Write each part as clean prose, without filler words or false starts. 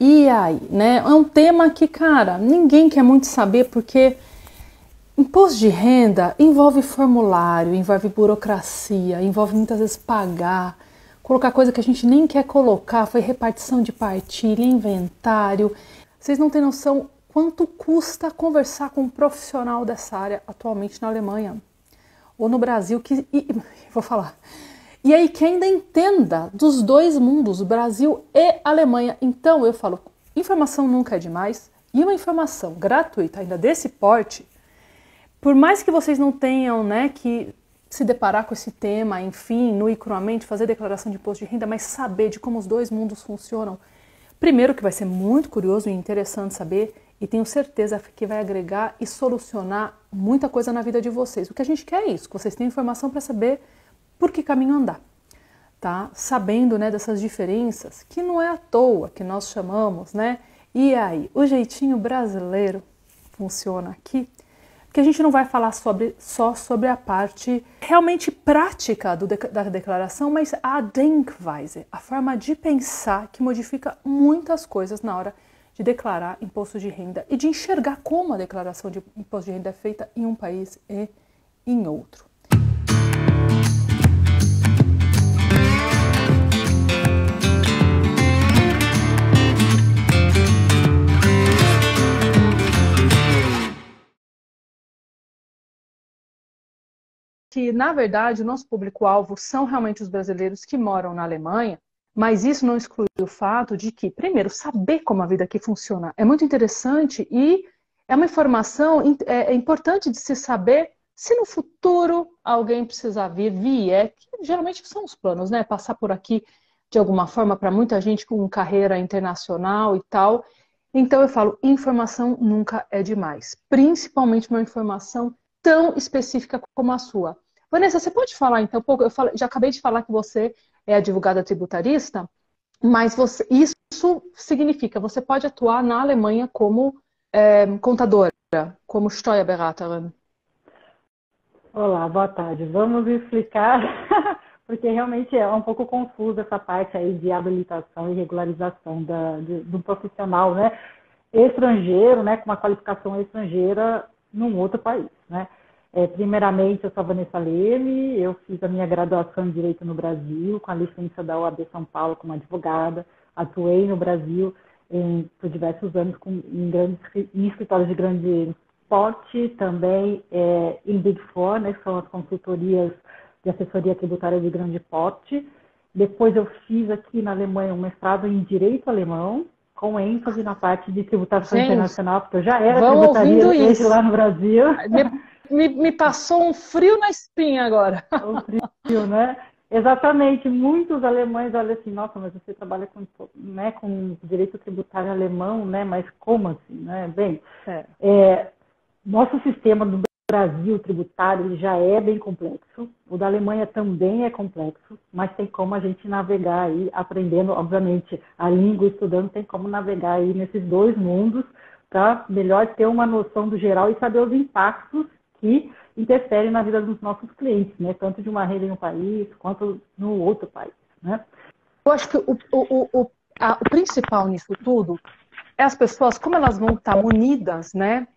E aí, né? É um tema que, cara, ninguém quer muito saber porque imposto de renda envolve formulário, envolve burocracia, envolve muitas vezes pagar, colocar coisa que a gente nem quer colocar, foi repartição de partilha, inventário. Vocês não têm noção quanto custa conversar com um profissional dessa área atualmente na Alemanha ou no Brasil, vou falar. E aí que ainda entenda dos dois mundos, Brasil e Alemanha. Então eu falo, informação nunca é demais, e uma informação gratuita ainda desse porte, por mais que vocês não tenham, né, que se deparar com esse tema, enfim, nu e cruamente, fazer declaração de imposto de renda, mas saber de como os dois mundos funcionam, primeiro que vai ser muito curioso e interessante saber, e tenho certeza que vai agregar e solucionar muita coisa na vida de vocês. O que a gente quer é isso, que vocês tenham informação para saber por que caminho andar, tá? Sabendo, né, dessas diferenças, que não é à toa que nós chamamos, né? E aí, o jeitinho brasileiro funciona aqui, porque a gente não vai falar só sobre a parte realmente prática da declaração, mas a Denkweise, a forma de pensar que modifica muitas coisas na hora de declarar imposto de renda e de enxergar como a declaração de imposto de renda é feita em um país e em outro. Que, na verdade, o nosso público-alvo são realmente os brasileiros que moram na Alemanha, mas isso não exclui o fato de que, primeiro, saber como a vida aqui funciona é muito interessante e é uma informação importante de se saber se no futuro alguém precisar vier, que geralmente são os planos, né? Passar por aqui de alguma forma para muita gente com carreira internacional e tal. Então eu falo, informação nunca é demais, principalmente uma informação tão específica como a sua. Vanessa, você pode falar então um pouco? Já acabei de falar que você é advogada tributarista, mas isso significa você pode atuar na Alemanha como contadora, como Steuerberaterin. Olá, boa tarde. Vamos explicar, porque realmente é um pouco confuso essa parte aí de habilitação e regularização do profissional, né, estrangeiro, né, com uma qualificação estrangeira num outro país, né. Primeiramente, eu sou a Vanessa Leme, eu fiz a minha graduação em Direito no Brasil, com a licença da OAB São Paulo como advogada, atuei no Brasil por diversos anos em escritórios de grande porte, também em Big Four, né, que são as consultorias de assessoria tributária de grande porte. Depois eu fiz aqui na Alemanha um mestrado em Direito Alemão, com ênfase na parte de tributação internacional, porque eu já era tributarista lá no Brasil. Me passou um frio na espinha agora. Um frio, né? Exatamente. Muitos alemães olham assim, nossa, mas você trabalha com direito tributário alemão, né? Mas como assim, né? Bem, nosso sistema do Brasil tributário ele já é bem complexo. O da Alemanha também é complexo, mas tem como a gente navegar aí, aprendendo, obviamente, a língua, estudando, tem como navegar aí nesses dois mundos para melhor ter uma noção do geral e saber os impactos que interferem na vida dos nossos clientes, né? Tanto de uma renda em um país quanto no outro país, né? Eu acho que o principal nisso tudo é as pessoas, como elas vão estar munidas, né,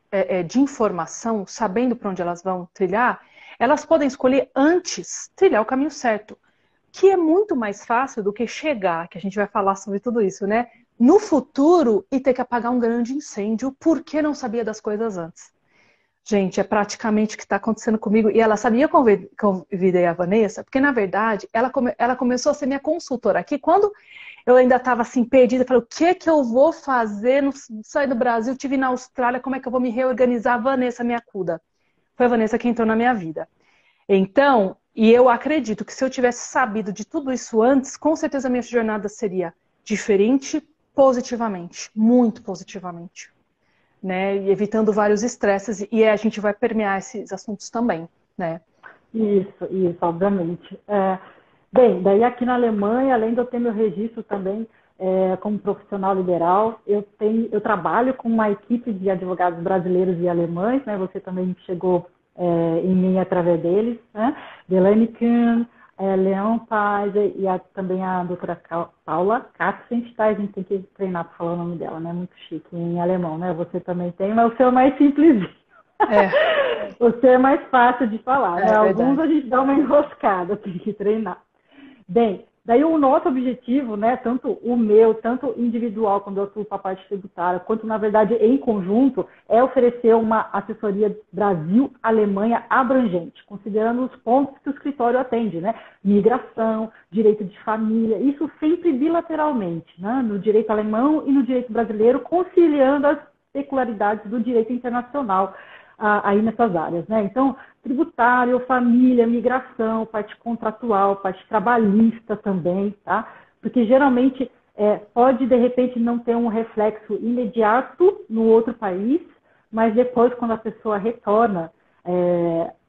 de informação, sabendo para onde elas vão trilhar, elas podem escolher antes trilhar o caminho certo, que é muito mais fácil do que chegar, que a gente vai falar sobre tudo isso, né, no futuro e ter que apagar um grande incêndio porque não sabia das coisas antes. Gente, é praticamente o que está acontecendo comigo. E ela sabia, eu convidei a Vanessa, porque na verdade ela começou a ser minha consultora aqui. Quando eu ainda estava assim perdida, eu falei, o que eu vou fazer? Não saí do Brasil, estive na Austrália, como é que eu vou me reorganizar? A Vanessa me acuda. Foi a Vanessa que entrou na minha vida. Então, e eu acredito que se eu tivesse sabido de tudo isso antes, com certeza a minha jornada seria diferente positivamente, muito positivamente. Né, e evitando vários estresses, e a gente vai permear esses assuntos também, né? Isso, obviamente. Bem, daí aqui na Alemanha, além de eu ter meu registro também como profissional liberal, eu trabalho com uma equipe de advogados brasileiros e alemães, né? Você também chegou em mim através deles, né? Delaney Kuhn, Leão Paz também a doutora Paula Katzent, tá? A gente tem que treinar para falar o nome dela, né? Muito chique em alemão, né? Você também tem, mas o seu é mais simples. É, O seu é mais fácil de falar, né? é Alguns verdade. a gente dá uma enroscada, tem que treinar. Bem, daí o nosso objetivo, né, tanto o meu, tanto individual, quando eu atuo para a parte tributária, quanto, na verdade, em conjunto, é oferecer uma assessoria Brasil-Alemanha abrangente, considerando os pontos que o escritório atende, né? Migração, direito de família, isso sempre bilateralmente, né? No direito alemão e no direito brasileiro, conciliando as peculiaridades do direito internacional aí nessas áreas, né? Então, tributário, família, migração, parte contratual, parte trabalhista também, tá? Porque geralmente pode, de repente, não ter um reflexo imediato no outro país, mas depois, quando a pessoa retorna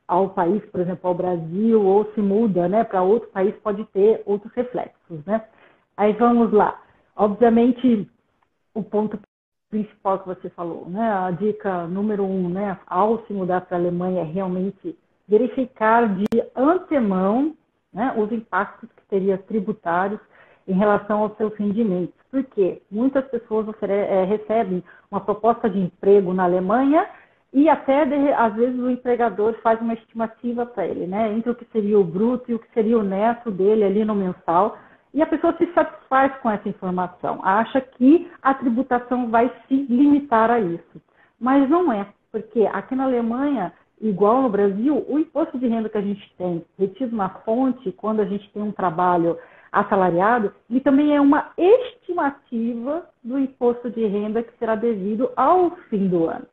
ao país, por exemplo, ao Brasil, ou se muda, né, para outro país, pode ter outros reflexos, né? Aí vamos lá. Obviamente, o ponto principal que você falou, né? A dica número 1, né? Ao se mudar para a Alemanha, é realmente verificar de antemão, né, os impactos que teria tributários em relação aos seus rendimentos. Porque muitas pessoas recebem uma proposta de emprego na Alemanha e até, às vezes, o empregador faz uma estimativa para ele, né? Entre o que seria o bruto e o que seria o neto dele ali no mensal. E a pessoa se satisfaz com essa informação, acha que a tributação vai se limitar a isso. Mas não é, porque aqui na Alemanha, igual no Brasil, o imposto de renda que a gente tem retido na fonte, quando a gente tem um trabalho assalariado, ele também é uma estimativa do imposto de renda que será devido ao fim do ano.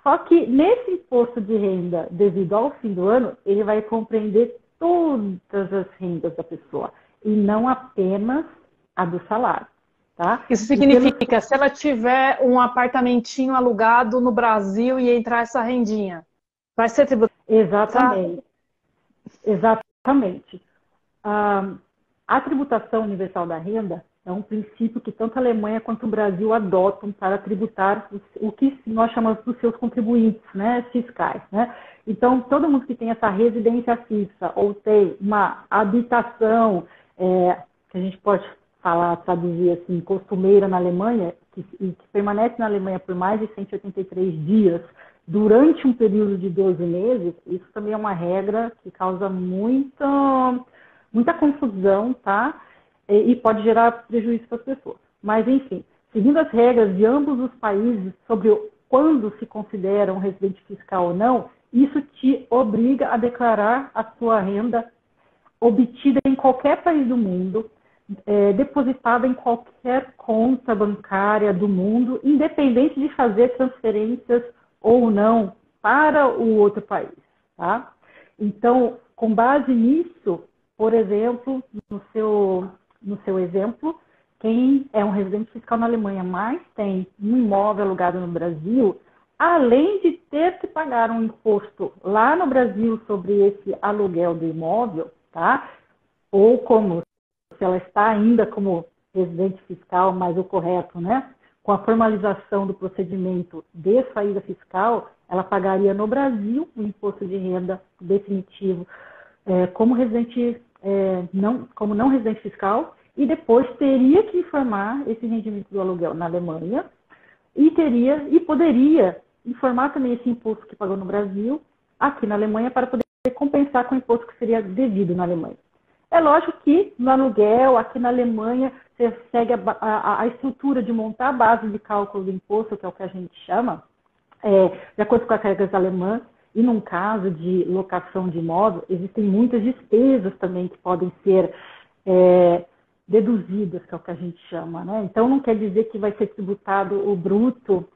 Só que nesse imposto de renda devido ao fim do ano, ele vai compreender todas as rendas da pessoa e não apenas a do salário, tá? Isso significa, se ela tiver um apartamentinho alugado no Brasil e entrar essa rendinha, vai ser tributado? Exatamente. Exatamente. A tributação universal da renda é um princípio que tanto a Alemanha quanto o Brasil adotam para tributar o que nós chamamos dos seus contribuintes, né, fiscais, né? Então, todo mundo que tem essa residência fixa ou tem uma habitação que a gente pode falar, traduzir assim, costumeira na Alemanha, que permanece na Alemanha por mais de 183 dias durante um período de 12 meses, isso também é uma regra que causa muita confusão, tá? E pode gerar prejuízo para as pessoas. Mas, enfim, seguindo as regras de ambos os países sobre quando se considera um residente fiscal ou não, isso te obriga a declarar a sua renda obtida em qualquer país do mundo, depositada em qualquer conta bancária do mundo, independente de fazer transferências ou não para o outro país, tá? Então, com base nisso, por exemplo, no seu exemplo, quem é um residente fiscal na Alemanha, mas tem um imóvel alugado no Brasil, além de ter que pagar um imposto lá no Brasil sobre esse aluguel do imóvel, tá? Ou como, se ela está ainda como residente fiscal, mas o correto, né? Com a formalização do procedimento de saída fiscal, ela pagaria no Brasil o imposto de renda definitivo como não residente fiscal, e depois teria que informar esse rendimento do aluguel na Alemanha e poderia informar também esse imposto que pagou no Brasil aqui na Alemanha para poder compensar com o imposto que seria devido na Alemanha. É lógico que no aluguel, aqui na Alemanha, você segue a estrutura de montar a base de cálculo do imposto, que é o que a gente chama, de acordo com as regras alemãs, e num caso de locação de imóvel, existem muitas despesas também que podem ser deduzidas, que é o que a gente chama, né? Então, não quer dizer que vai ser tributado o bruto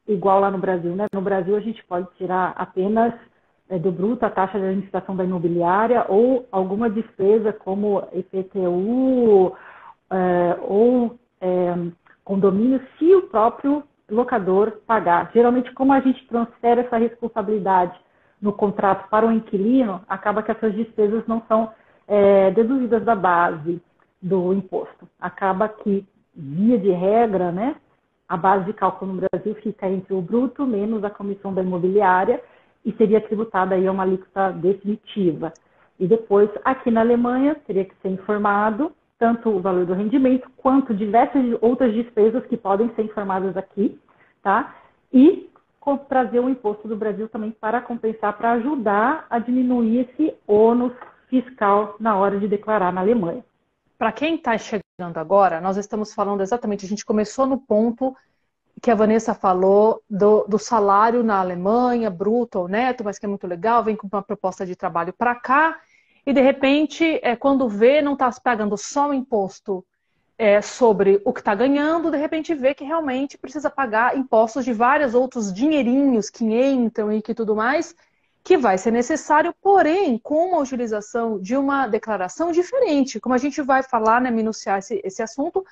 igual lá no Brasil, né? No Brasil, a gente pode tirar apenas do bruto a taxa de administração da imobiliária ou alguma despesa como IPTU ou condomínio, se o próprio locador pagar. Geralmente, como a gente transfere essa responsabilidade no contrato para o inquilino, acaba que essas despesas não são deduzidas da base do imposto. Acaba que, via de regra, né, a base de cálculo no Brasil fica entre o bruto menos a comissão da imobiliária e seria tributada aí a uma alíquota definitiva. E depois, aqui na Alemanha, teria que ser informado tanto o valor do rendimento, quanto diversas outras despesas que podem ser informadas aqui, tá? E trazer o imposto do Brasil também para compensar, para ajudar a diminuir esse ônus fiscal na hora de declarar na Alemanha. Para quem está chegando agora, nós estamos falando exatamente, a gente começou no ponto que a Vanessa falou do salário na Alemanha, bruto ou neto, mas que é muito legal, vem com uma proposta de trabalho para cá, e de repente, quando vê, não está pagando só o imposto sobre o que está ganhando, de repente vê que realmente precisa pagar impostos de vários outros dinheirinhos que entram e que tudo mais, que vai ser necessário, porém, com uma utilização de uma declaração diferente. Como a gente vai falar, né, minuciar esse assunto,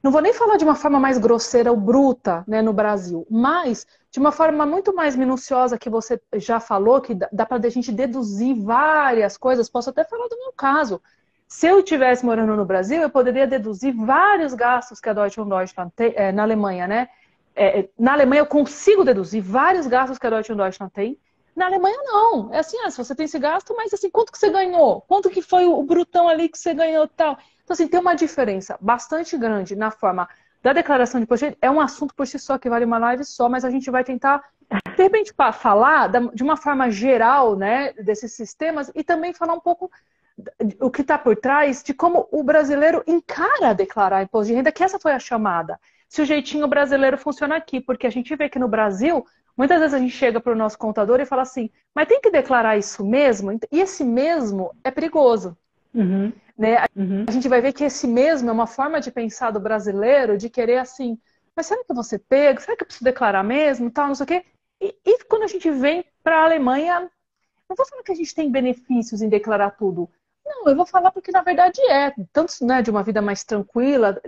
não vou nem falar de uma forma mais grosseira ou bruta, né, no Brasil, mas de uma forma muito mais minuciosa que você já falou, que dá para a gente deduzir várias coisas. Posso até falar do meu caso. Se eu estivesse morando no Brasil, eu poderia deduzir vários gastos que a Deutsche Deutschland tem, na Alemanha, né? Na Alemanha eu consigo deduzir vários gastos que a Deutsche Deutschland tem. Na Alemanha não. É assim, se você tem esse gasto, mas assim, quanto que você ganhou? Quanto que foi o brutão ali que você ganhou e tal? Então, assim, tem uma diferença bastante grande na forma da declaração de imposto. É um assunto por si só que vale uma live só, mas a gente vai tentar, de repente, falar de uma forma geral, né, desses sistemas e também falar um pouco o que está por trás de como o brasileiro encara declarar imposto de renda, que essa foi a chamada. Se o jeitinho brasileiro funciona aqui, porque a gente vê que no Brasil, muitas vezes a gente chega para o nosso contador e fala assim, mas tem que declarar isso mesmo? E esse mesmo é perigoso. Uhum. Né? A gente vai ver que esse mesmo é uma forma de pensar do brasileiro, de querer assim, mas será que eu vou ser pego? Será que eu preciso declarar mesmo? Tal, não sei o quê. E quando a gente vem para a Alemanha, não vou falar que a gente tem benefícios em declarar tudo. Não, eu vou falar porque na verdade tanto, né, de uma vida mais tranquila,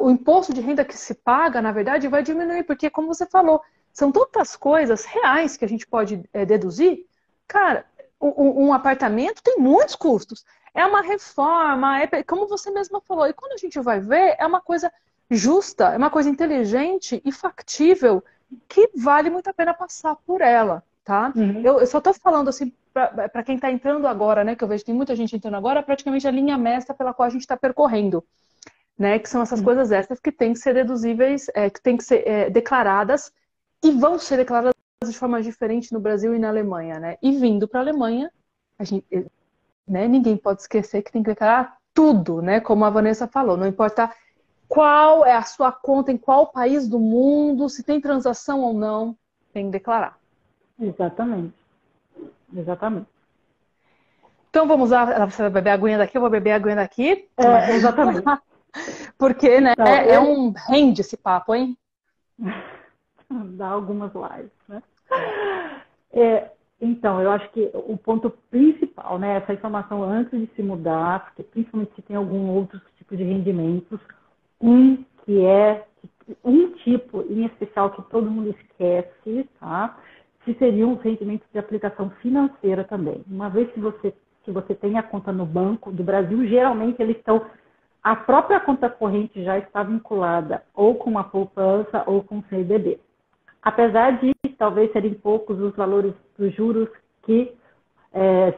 o imposto de renda que se paga, na verdade, vai diminuir, porque como você falou, são tantas coisas reais que a gente pode deduzir. Cara, um apartamento tem muitos custos. É uma reforma, como você mesma falou. E quando a gente vai ver, é uma coisa justa, é uma coisa inteligente e factível que vale muito a pena passar por ela, tá? Uhum. Eu só estou falando assim para quem está entrando agora, né? Que eu vejo que tem muita gente entrando agora, praticamente a linha mestra pela qual a gente está percorrendo, né? Que são essas coisas extras que têm que ser deduzíveis, que têm que ser declaradas e vão ser declaradas de forma diferente no Brasil e na Alemanha, né? E vindo para a Alemanha, a gente, né, ninguém pode esquecer que tem que declarar tudo, né? Como a Vanessa falou, não importa qual é a sua conta, em qual país do mundo, se tem transação ou não, tem que declarar. Exatamente. Exatamente. Então vamos lá, você vai beber a aguinha daqui, eu vou beber a aguinha daqui. Exatamente. Porque, né, então, rende esse papo, hein? Dá algumas lives, né? Então, eu acho que o ponto principal, né, essa informação antes de se mudar, porque principalmente se tem algum outro tipo de rendimentos, um tipo em especial que todo mundo esquece, tá? Que seriam os rendimentos de aplicação financeira também. Uma vez que você tem a conta no banco do Brasil, geralmente eles estão, a própria conta corrente já está vinculada ou com uma poupança ou com CDB. Apesar de talvez serem poucos os valores dos juros que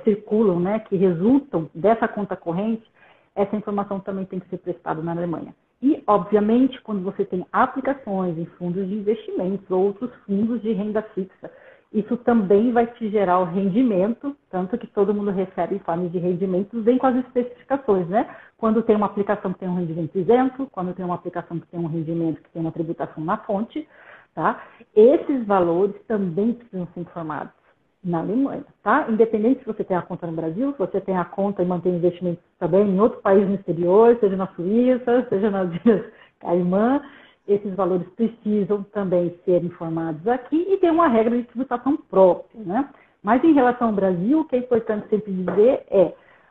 circulam, né, que resultam dessa conta corrente, essa informação também tem que ser prestada na Alemanha. E, obviamente, quando você tem aplicações em fundos de investimentos ou outros fundos de renda fixa, isso também vai te gerar o rendimento, tanto que todo mundo recebe informes de rendimentos, vem com as especificações, né? Quando tem uma aplicação que tem um rendimento isento, quando tem uma aplicação que tem um rendimento que tem uma tributação na fonte, tá? Esses valores também precisam ser informados na Alemanha, tá? Independente se você tem a conta no Brasil, se você tem a conta e mantém investimentos também em outro país no exterior, seja na Suíça, seja nas Ilhas Caimã, esses valores precisam também ser informados aqui e ter uma regra de tributação própria, né? Mas em relação ao Brasil, o que é importante sempre dizer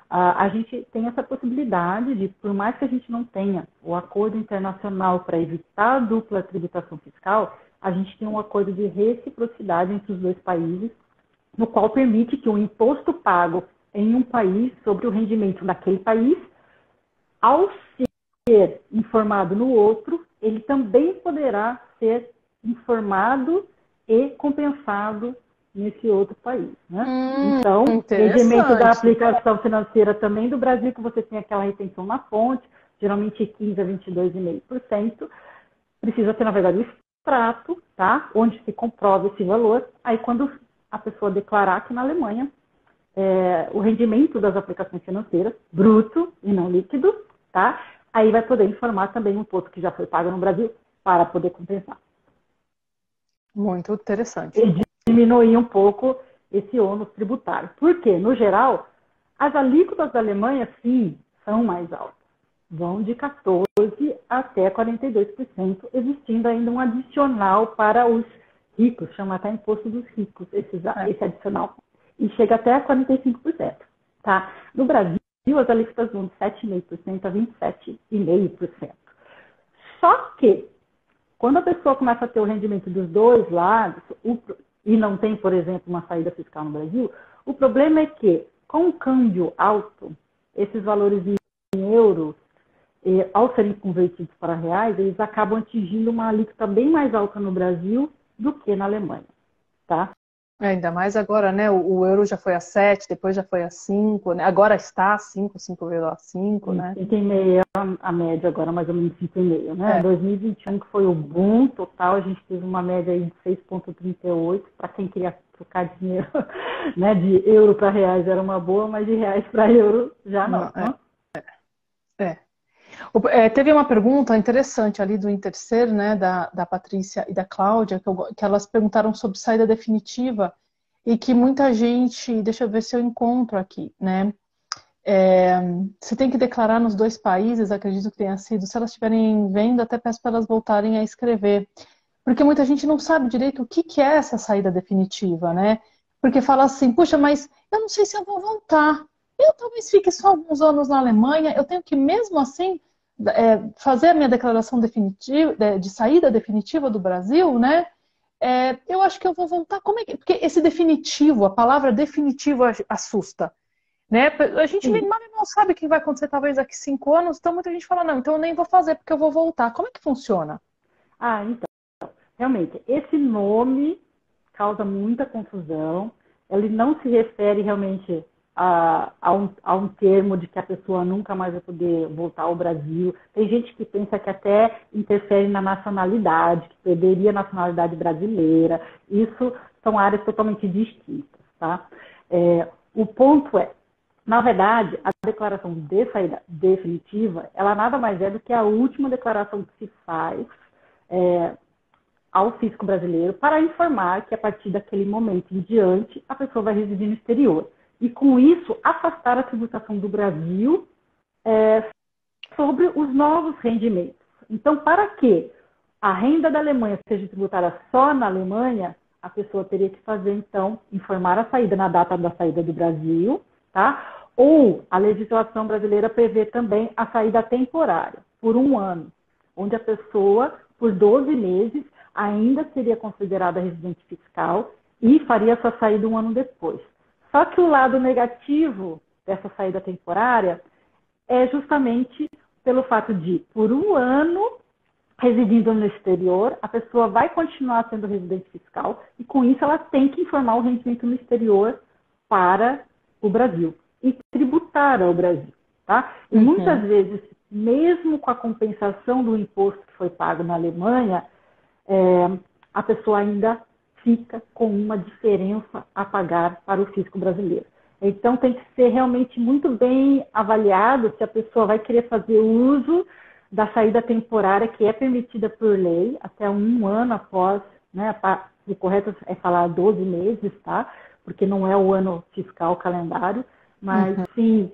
a gente tem essa possibilidade de, por mais que a gente não tenha o acordo internacional para evitar a dupla tributação fiscal, a gente tem um acordo de reciprocidade entre os dois países, no qual permite que o imposto pago em um país sobre o rendimento daquele país, ao ser informado no outro, ele também poderá ser informado e compensado nesse outro país, né? Então, rendimento da Interessante. aplicação financeira também do Brasil, que você tem aquela retenção na fonte, geralmente 15 a 22,5%, precisa ter, na verdade, o extrato, tá? Onde se comprova esse valor. Aí, quando a pessoa declarar que na Alemanha o rendimento das aplicações financeiras, bruto e não líquido, tá? Aí vai poder informar também um imposto que já foi pago no Brasil para poder compensar. Muito interessante. E diminuir um pouco esse ônus tributário. Porque, no geral, as alíquotas da Alemanha, sim, são mais altas. Vão de 14% até 42%, existindo ainda um adicional para os ricos, chama até imposto dos ricos, esse adicional. E chega até 45%. Tá? No Brasil, as alíquotas vão de 7,5% a 27,5%. Só que, quando a pessoa começa a ter o rendimento dos dois lados, e não tem, por exemplo, uma saída fiscal no Brasil, o problema é que, com o câmbio alto, esses valores em euros, ao serem convertidos para reais, eles acabam atingindo uma alíquota bem mais alta no Brasil do que na Alemanha. Tá? Ainda mais agora, né? O euro já foi a 7, depois já foi a 5, né? Agora está a 5, 5,5, né? 5,5 a média agora, mais ou menos 5,5, né? 2021, que foi o boom total, a gente teve uma média aí de 6,38, para quem queria trocar dinheiro, né? De euro para reais era uma boa, mas de reais para euro já não. Teve uma pergunta interessante ali do Intercer, né, da Patrícia e da Cláudia, que elas perguntaram sobre saída definitiva e que muita gente, deixa eu ver se eu encontro aqui, né, você tem que declarar nos dois países, acredito que tenha sido, se elas estiverem vendo, até peço para elas voltarem a escrever, porque muita gente não sabe direito o que é essa saída definitiva, né, porque fala assim, puxa, mas eu não sei se eu vou voltar. Eu talvez fique só alguns anos na Alemanha, eu tenho que mesmo assim fazer a minha declaração definitiva, de saída definitiva do Brasil, né? Eu acho que eu vou voltar. Como é que... Porque esse definitivo, a palavra definitivo assusta, né? A gente não sabe o que vai acontecer talvez daqui 5 anos, então muita gente fala, não, então eu nem vou fazer porque eu vou voltar. Como é que funciona? Então, realmente, esse nome causa muita confusão. Ele não se refere realmente a um termo de que a pessoa nunca mais vai poder voltar ao Brasil. Tem gente que pensa que até interfere na nacionalidade, que perderia a nacionalidade brasileira. Isso são áreas totalmente distintas, tá? O ponto é, na verdade, a declaração de saída definitiva, ela nada mais é do que a última declaração que se faz ao fisco brasileiro para informar que a partir daquele momento em diante a pessoa vai residir no exterior. E com isso, afastar a tributação do Brasil sobre os novos rendimentos. Então, para que a renda da Alemanha seja tributada só na Alemanha, a pessoa teria que fazer, então, informar a saída na data da saída do Brasil, tá? Ou a legislação brasileira prevê também a saída temporária, por 1 ano, onde a pessoa, por 12 meses, ainda seria considerada residente fiscal e faria sua saída 1 ano depois. Só que o lado negativo dessa saída temporária é justamente pelo fato de, por 1 ano, residindo no exterior, a pessoa vai continuar sendo residente fiscal e, com isso, ela tem que informar o rendimento no exterior para o Brasil e tributar ao Brasil. Tá? E muitas vezes, mesmo com a compensação do imposto que foi pago na Alemanha, a pessoa ainda fica com uma diferença a pagar para o fisco brasileiro. Então, tem que ser realmente muito bem avaliado se a pessoa vai querer fazer uso da saída temporária que é permitida por lei, até 1 ano após, né, o correto é falar 12 meses, tá? Porque não é o ano fiscal calendário, mas sim,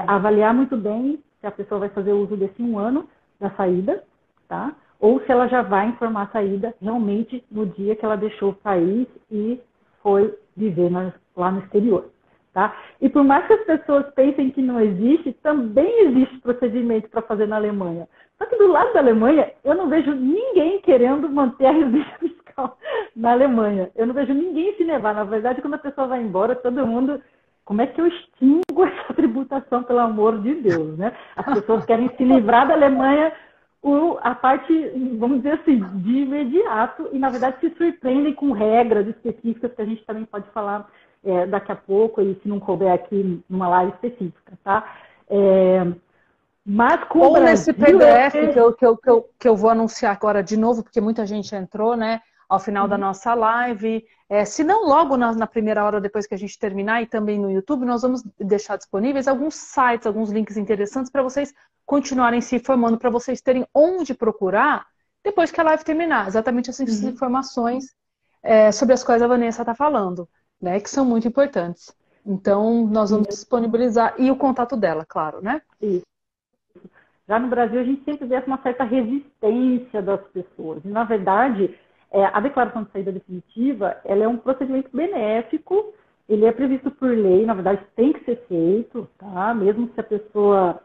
avaliar muito bem se a pessoa vai fazer uso desse 1 ano da saída, tá? Ou se ela já vai informar a saída realmente no dia que ela deixou o país e foi viver lá no exterior. Tá? E por mais que as pessoas pensem que não existe, também existe procedimento para fazer na Alemanha. Só que do lado da Alemanha, eu não vejo ninguém querendo manter a residência fiscal na Alemanha. Eu não vejo ninguém se nevar. Na verdade, quando a pessoa vai embora, todo mundo... Como é que eu extingo essa tributação, pelo amor de Deus? Né? As pessoas querem se livrar da Alemanha a parte, vamos dizer assim, de imediato, e na verdade se surpreendem com regras específicas que a gente também pode falar daqui a pouco, e se não couber aqui numa live específica, tá? Mas com Ou o nesse Brasil, PDF que eu vou anunciar agora de novo, porque muita gente entrou, né, ao final da nossa live. Se não, logo na primeira hora, depois que a gente terminar, e também no YouTube, nós vamos deixar disponíveis alguns sites, alguns links interessantes para vocês continuarem se informando, para vocês terem onde procurar depois que a live terminar. Exatamente essas informações sobre as quais a Vanessa está falando, né, que são muito importantes. Então, nós vamos disponibilizar, e o contato dela, claro, né? Isso. Já no Brasil, a gente sempre vê uma certa resistência das pessoas. E, na verdade, a declaração de saída definitiva, ela é um procedimento benéfico, ele é previsto por lei, na verdade, tem que ser feito, tá? Mesmo se a pessoa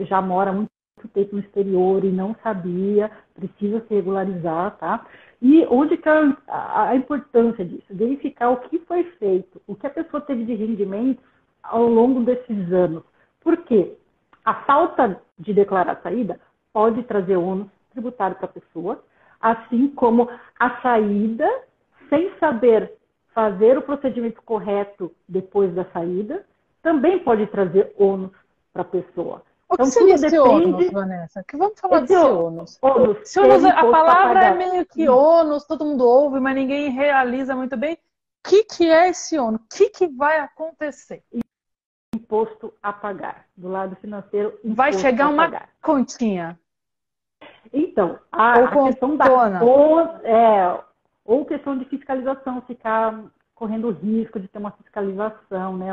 já mora muito tempo no exterior e não sabia, precisa se regularizar, tá? E onde que a importância disso? Verificar o que foi feito, o que a pessoa teve de rendimentos ao longo desses anos. Por quê? A falta de declarar a saída pode trazer ônus tributário para a pessoa, assim como a saída, sem saber fazer o procedimento correto depois da saída, também pode trazer ônus para a pessoa. O que seria esse ônus, Vanessa? Que vamos falar desse ônus. Ônus, A palavra é meio que ônus, todo mundo ouve, mas ninguém realiza muito bem. O que é esse ônus? O que vai acontecer? Imposto a pagar. Do lado financeiro, vai chegar uma continha. Então, a questão da ou questão de fiscalização, ficar correndo o risco de ter uma fiscalização, né,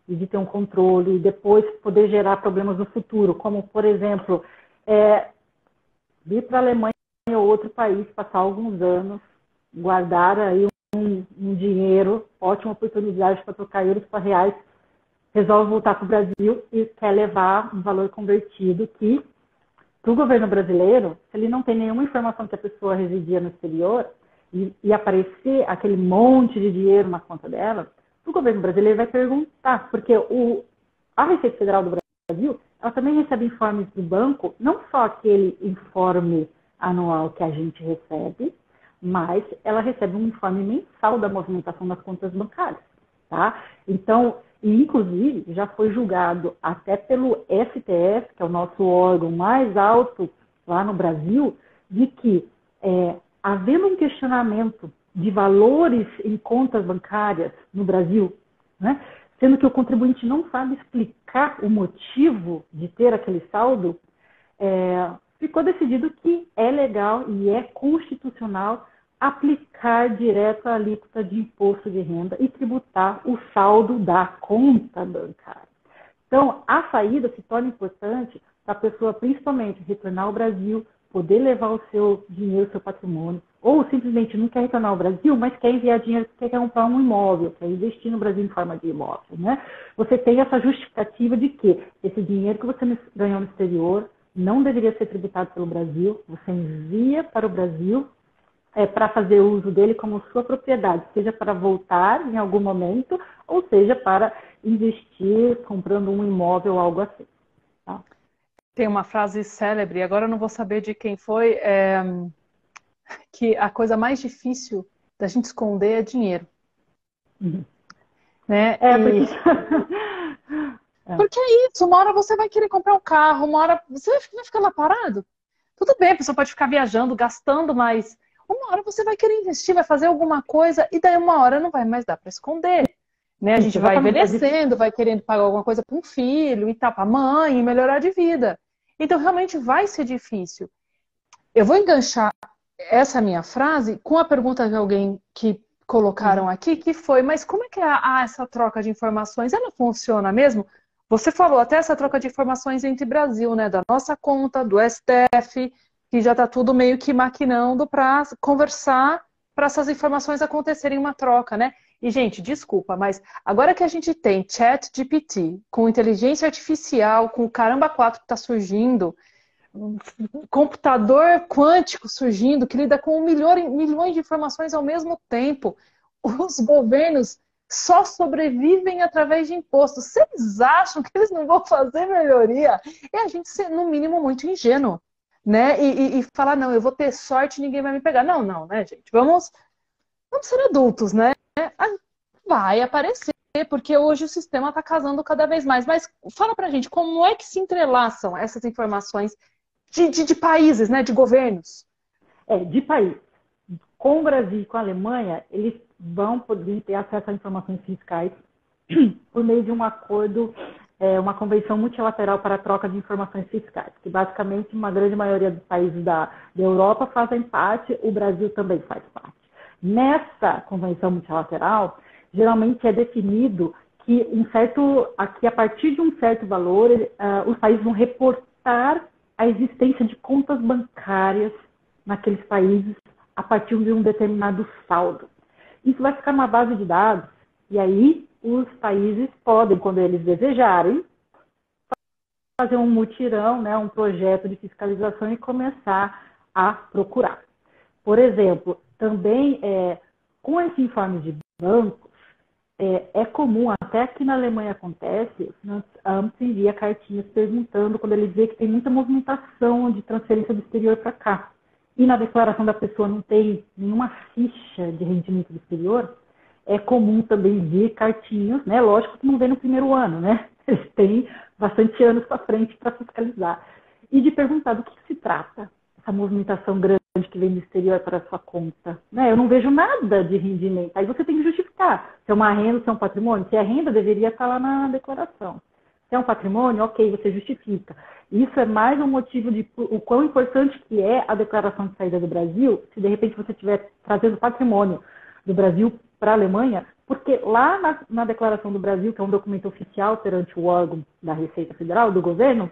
de ter um controle e depois poder gerar problemas no futuro, como, por exemplo, vir para a Alemanha ou outro país, passar alguns anos, guardar aí um dinheiro, ótima oportunidade para trocar euros para reais, resolve voltar para o Brasil e quer levar um valor convertido que, para o governo brasileiro, se ele não tem nenhuma informação que a pessoa residia no exterior e aparecer aquele monte de dinheiro na conta dela, o governo brasileiro vai perguntar, porque a Receita Federal do Brasil, ela também recebe informes do banco, não só aquele informe anual que a gente recebe, mas ela recebe um informe mensal da movimentação das contas bancárias, tá? Então, inclusive, já foi julgado até pelo STF, que é o nosso órgão mais alto lá no Brasil, de que, havendo um questionamento de valores em contas bancárias no Brasil, né, sendo que o contribuinte não sabe explicar o motivo de ter aquele saldo, ficou decidido que é legal e é constitucional aplicar direto a alíquota de imposto de renda e tributar o saldo da conta bancária. Então, a saída se torna importante para a pessoa, principalmente, retornar ao Brasil, poder levar o seu dinheiro, o seu patrimônio, ou simplesmente não quer retornar ao Brasil, mas quer enviar dinheiro, quer comprar um imóvel, quer investir no Brasil em forma de imóvel, né? Você tem essa justificativa de que esse dinheiro que você ganhou no exterior não deveria ser tributado pelo Brasil, você envia para o Brasil para fazer uso dele como sua propriedade, seja para voltar em algum momento, ou seja para investir comprando um imóvel ou algo assim. Tá? Tem uma frase célebre, agora eu não vou saber de quem foi, que a coisa mais difícil da gente esconder é dinheiro. Né? Porque é isso, uma hora você vai querer comprar um carro, uma hora você vai ficar lá parado. Tudo bem, a pessoa pode ficar viajando, gastando, mas uma hora você vai querer investir, vai fazer alguma coisa, e daí uma hora não vai mais dar para esconder. Né? A gente vai envelhecendo, vai querendo pagar alguma coisa para um filho e tal, para a mãe, e melhorar de vida. Então, realmente vai ser difícil. Eu vou enganchar essa minha frase com a pergunta de alguém que colocaram aqui, que foi, mas como é que essa troca de informações, ela funciona mesmo? Você falou até essa troca de informações entre Brasil, né? Da nossa conta, do STF, que já está tudo meio que maquinando para conversar, para essas informações acontecerem uma troca, né? E, gente, desculpa, mas agora que a gente tem ChatGPT, com inteligência artificial, com o caramba 4 que está surgindo, computador quântico surgindo, que lida com milhões de informações ao mesmo tempo, os governos só sobrevivem através de impostos. Vocês acham que eles não vão fazer melhoria? É a gente ser, no mínimo, muito ingênuo. né? E falar, não, eu vou ter sorte e ninguém vai me pegar. Não, não, né, gente? Vamos ser adultos, né? Vai aparecer, porque hoje o sistema está casando cada vez mais. Mas fala pra gente, como é que se entrelaçam essas informações de países, né? De governos? De país. Com o Brasil e com a Alemanha, eles vão poder ter acesso a informações fiscais por meio de um acordo, uma convenção multilateral para a troca de informações fiscais, que basicamente uma grande maioria dos países da Europa fazem parte, o Brasil também faz parte. Nessa convenção multilateral, geralmente é definido que a partir de um certo valor, os países vão reportar a existência de contas bancárias naqueles países a partir de um determinado saldo. Isso vai ficar numa base de dados, e aí os países podem, quando eles desejarem, fazer um mutirão, né, um projeto de fiscalização e começar a procurar. Por exemplo, também com esse informe de bancos, é comum, até aqui na Alemanha acontece, o Amt envia cartinhas perguntando quando ele vê que tem muita movimentação de transferência do exterior para cá. E na declaração da pessoa não tem nenhuma ficha de rendimento do exterior, é comum também ver cartinhas, né? Lógico que não vem no primeiro ano, né? Eles têm bastante anos para frente para fiscalizar. E de perguntar do que se trata essa movimentação grande que vem do exterior para a sua conta. Né? Eu não vejo nada de rendimento. Aí você tem que justificar se é uma renda, se é um patrimônio. Se é renda, deveria estar lá na declaração. Se é um patrimônio, ok, você justifica. Isso é mais um motivo de o quão importante que é a declaração de saída do Brasil, se de repente você estiver trazendo patrimônio do Brasil para a Alemanha, porque lá na declaração do Brasil, que é um documento oficial perante o órgão da Receita Federal, do governo,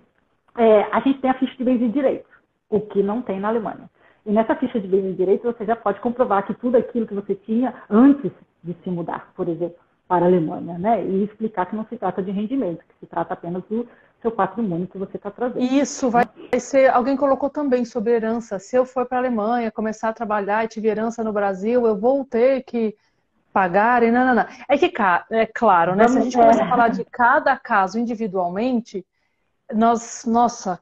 a gente tem a ficha de bens e direitos, o que não tem na Alemanha. E nessa ficha de bens e direitos você já pode comprovar que tudo aquilo que você tinha antes de se mudar, por exemplo, para a Alemanha, né? E explicar que não se trata de rendimento, que se trata apenas do seu patrimônio que você está trazendo. Isso vai ser, alguém colocou também sobre herança. Se eu for para a Alemanha, começar a trabalhar e tiver herança no Brasil, eu vou ter que pagar e não. É que, é claro, né? Se a gente começar a falar de cada caso individualmente, nossa,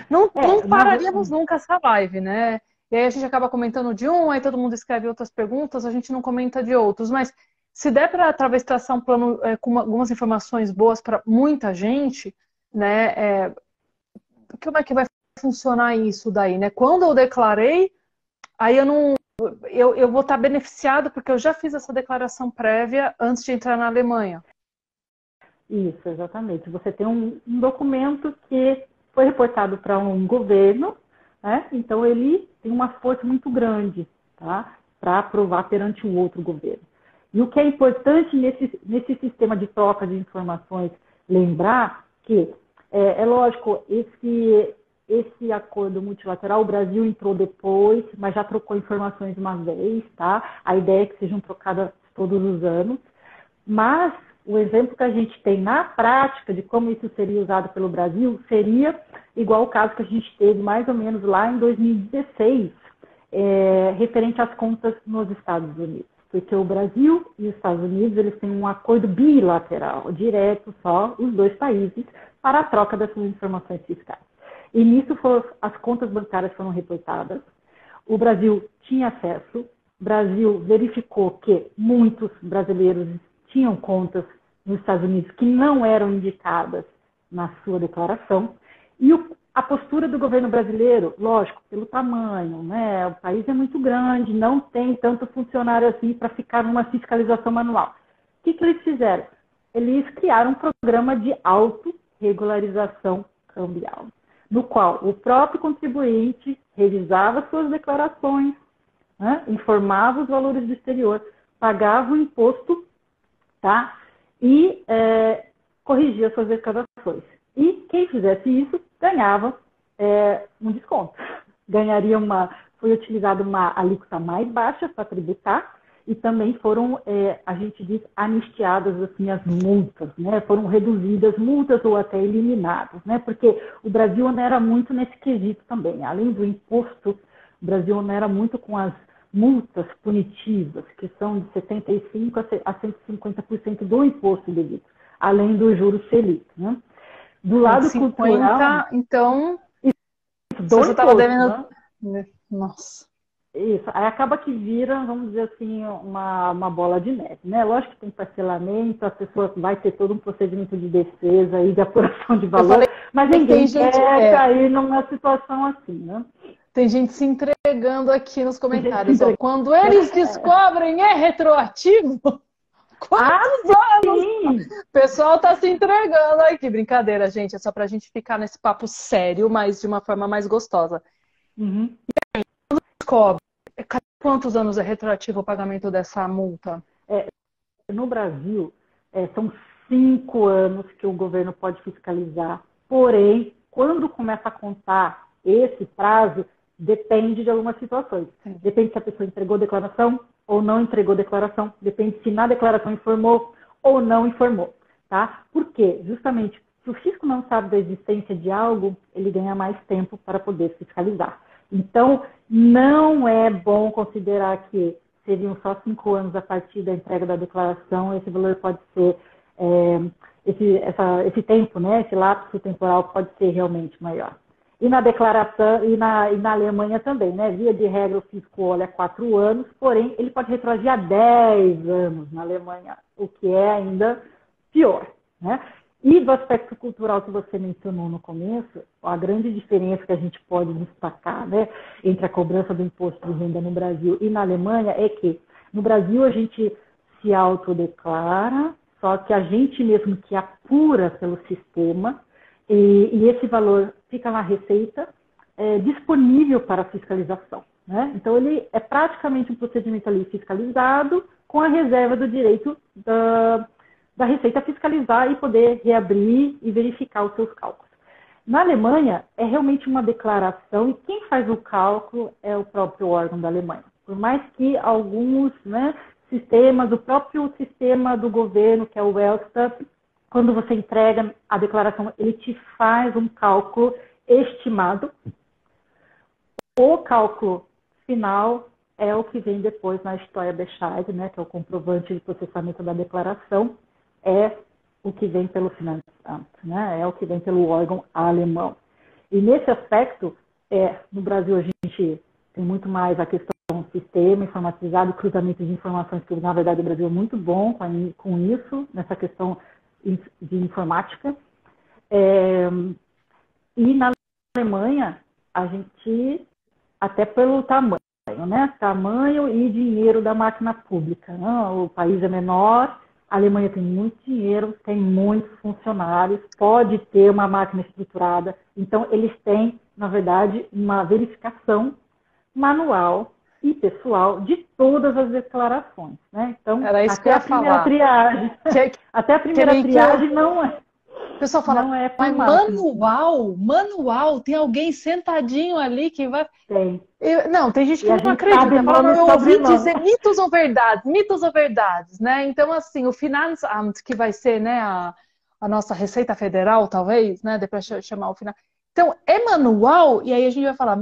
não pararíamos nunca essa live, né? E aí a gente acaba comentando de um, aí todo mundo escreve outras perguntas, a gente não comenta de outros, mas se der para talvez traçar um plano com algumas informações boas para muita gente, né? Como é que vai funcionar isso daí, né? Quando eu declarei, aí eu vou estar beneficiado porque eu já fiz essa declaração prévia antes de entrar na Alemanha. Isso, exatamente. Você tem um documento que foi reportado para um governo, né? Então ele tem uma força muito grande, tá? Para aprovar perante um outro governo. E o que é importante nesse sistema de troca de informações, lembrar que, é lógico, esse acordo multilateral, o Brasil entrou depois, mas já trocou informações uma vez, tá? A ideia é que sejam trocadas todos os anos. Mas o exemplo que a gente tem na prática de como isso seria usado pelo Brasil seria igual o caso que a gente teve mais ou menos lá em 2016, referente às contas nos Estados Unidos. Porque o Brasil e os Estados Unidos eles têm um acordo bilateral, direto só, os dois países, para a troca dessas informações fiscais. E nisso as contas bancárias foram reportadas, o Brasil tinha acesso, o Brasil verificou que muitos brasileiros tinham contas nos Estados Unidos que não eram indicadas na sua declaração, e a postura do governo brasileiro, lógico, pelo tamanho, né? O país é muito grande, não tem tanto funcionário assim para ficar numa fiscalização manual. O que eles fizeram? Eles criaram um programa de autorregularização cambial, no qual o próprio contribuinte revisava suas declarações, né? Informava os valores do exterior, pagava o imposto, tá? E corrigia suas declarações. E quem fizesse isso ganhava um desconto. Foi utilizada uma alíquota mais baixa para tributar e também foram, a gente diz, anistiadas assim, as multas, né? Foram reduzidas multas ou até eliminadas, né? Porque o Brasil onera muito nesse quesito também. Além do imposto, o Brasil onera muito com as multas punitivas, que são de 75% a 150% do imposto devido, além do juros Selic, né? Do lado 50, então... do você estava imposto, devendo. né? Nossa. Isso, aí acaba que vira, vamos dizer assim, uma bola de neve, né? Lógico que tem parcelamento, a pessoa vai ter todo um procedimento de defesa e de apuração de Eu valor, falei mas que tem ninguém gente, quer cair numa situação assim, né? tem gente se entregando aqui nos Tem gente se comentários, ó. entregando. Quando eles descobrem é retroativo? Ah, Quantos anos? sim! O pessoal tá se entregando aqui. Brincadeira, gente. É só pra gente ficar nesse papo sério, mas de uma forma mais gostosa. Uhum. Descobre. Quantos anos é retroativo o pagamento dessa multa? No Brasil, são 5 anos que o governo pode fiscalizar. Porém, quando começa a contar esse prazo, depende de algumas situações. Sim. Depende se a pessoa entregou declaração ou não entregou declaração. Depende se na declaração informou ou não informou. Tá? Por quê? Justamente, se o fisco não sabe da existência de algo, ele ganha mais tempo para poder fiscalizar. Então, não é bom considerar que seriam só 5 anos a partir da entrega da declaração, esse valor pode ser, esse tempo, né, esse lapso temporal pode ser realmente maior. E na declaração, e na Alemanha também, né, via de regra o fisco olha 4 anos, porém ele pode retroagir a 10 anos na Alemanha, o que é ainda pior, né? E do aspecto cultural que você mencionou no começo, a grande diferença que a gente pode destacar, né, entre a cobrança do imposto de renda no Brasil e na Alemanha é que no Brasil a gente se autodeclara, só que a gente mesmo que apura pelo sistema e esse valor fica na Receita disponível para fiscalização, né? Então ele é praticamente um procedimento ali fiscalizado com a reserva do direito da Receita fiscalizar e poder reabrir e verificar os seus cálculos. Na Alemanha, é realmente uma declaração e quem faz o cálculo é o próprio órgão da Alemanha. Por mais que alguns, né, sistemas, o próprio sistema do governo, que é o Elstat, quando você entrega a declaração, ele te faz um cálculo estimado. O cálculo final é o que vem depois na Steuerbescheid, né, que é o comprovante de processamento da declaração, é o que vem pelo Finanzamt, né? É o que vem pelo órgão alemão. E nesse aspecto, no Brasil a gente tem muito mais a questão do sistema informatizado, cruzamento de informações, que na verdade o Brasil é muito bom com isso, nessa questão de informática. E na Alemanha, a gente, até pelo tamanho, né? Tamanho e dinheiro da máquina pública, né? O país é menor, a Alemanha tem muito dinheiro, tem muitos funcionários, pode ter uma máquina estruturada. Então, eles têm, na verdade, uma verificação manual e pessoal de todas as declarações, né? Então, até a primeira triagem, até a primeira triagem não é. O pessoal fala, não é mas manual, tem alguém sentadinho ali que vai... Tem. Não, tem gente que não acredita. Fala, eu ouvi dizer mitos ou verdades, né? Então, assim, o Finanzamt, que vai ser, né, a nossa Receita Federal, talvez, né, depois chamar o final. Então, é manual, e aí a gente vai falar,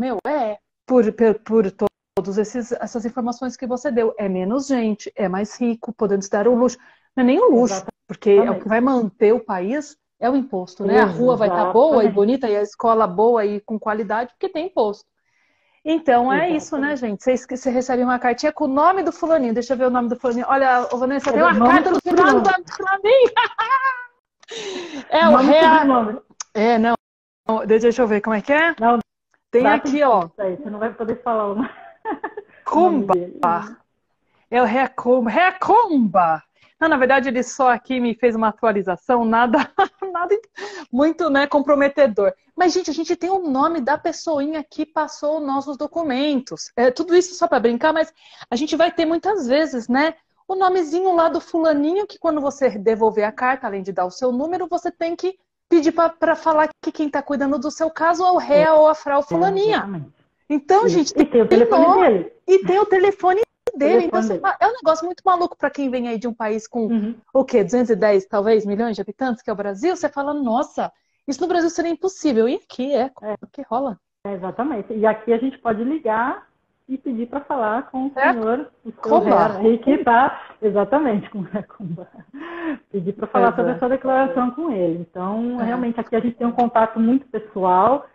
por todas essas informações que você deu, é menos gente, é mais rico, podendo se dar o luxo. Não é nem o luxo, exatamente, porque é o que vai manter o país, é o imposto, né? A rua vai estar boa e bonita, e a escola boa e com qualidade, porque tem imposto. Então, é isso, né, gente? Você recebe uma cartinha com o nome do fulaninho. Deixa eu ver o nome do fulaninho. Olha, Vanessa, tem uma carta do Finanzamt pra mim. É o Rea... não. Deixa eu ver como é que é. Não, tem aqui, ó. Você não vai poder falar o nome. Comba. É o Reacomba. Não, na verdade, ele só aqui me fez uma atualização, nada muito, né, comprometedor. Mas, gente, a gente tem o nome da pessoinha que passou nossos documentos. Tudo isso só para brincar, mas a gente vai ter muitas vezes, né, o nomezinho lá do fulaninho, que quando você devolver a carta, além de dar o seu número, você tem que pedir para falar que quem está cuidando do seu caso é o Rea ou a Frau fulaninha. Exatamente. Então, gente, tem o telefone dele. E tem o telefone dele. Então, é um negócio muito maluco para quem vem aí de um país com, o quê? 210, talvez, milhões de habitantes, que é o Brasil. Você fala, nossa, isso no Brasil seria impossível. E aqui que rola. Exatamente. E aqui a gente pode ligar e pedir para falar com o senhor, que tá, exatamente, com pedir para falar sobre essa declaração com ele. Então, realmente, aqui a gente tem um contato muito pessoal